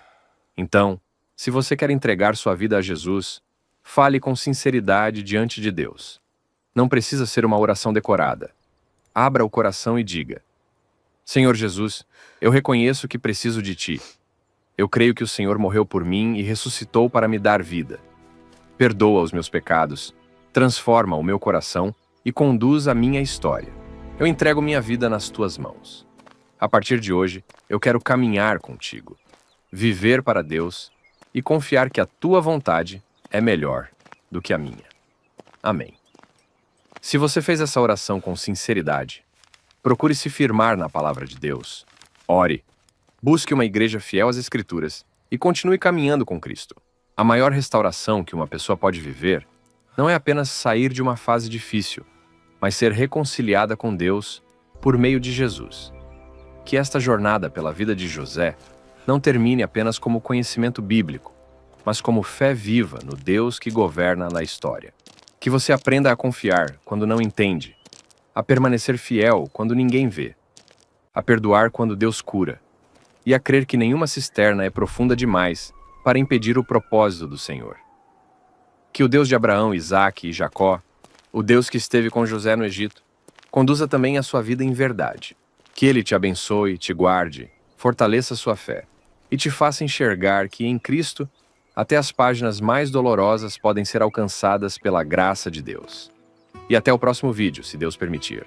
[SPEAKER 1] Então, se você quer entregar sua vida a Jesus, fale com sinceridade diante de Deus. Não precisa ser uma oração decorada. Abra o coração e diga: Senhor Jesus, eu reconheço que preciso de Ti. Eu creio que o Senhor morreu por mim e ressuscitou para me dar vida. Perdoa os meus pecados, transforma o meu coração e conduz a minha história. Eu entrego minha vida nas Tuas mãos. A partir de hoje, eu quero caminhar contigo, viver para Deus e confiar que a Tua vontade é melhor do que a minha. Amém. Se você fez essa oração com sinceridade, procure se firmar na palavra de Deus. Ore, busque uma igreja fiel às Escrituras e continue caminhando com Cristo. A maior restauração que uma pessoa pode viver não é apenas sair de uma fase difícil, mas ser reconciliada com Deus por meio de Jesus. Que esta jornada pela vida de José não termine apenas como conhecimento bíblico, mas como fé viva no Deus que governa na história. Que você aprenda a confiar quando não entende, a permanecer fiel quando ninguém vê, a perdoar quando Deus cura, e a crer que nenhuma cisterna é profunda demais para impedir o propósito do Senhor. Que o Deus de Abraão, Isaque e Jacó, o Deus que esteve com José no Egito, conduza também a sua vida em verdade. Que Ele te abençoe, te guarde, fortaleça sua fé e te faça enxergar que em Cristo até as páginas mais dolorosas podem ser alcançadas pela graça de Deus. E até o próximo vídeo, se Deus permitir.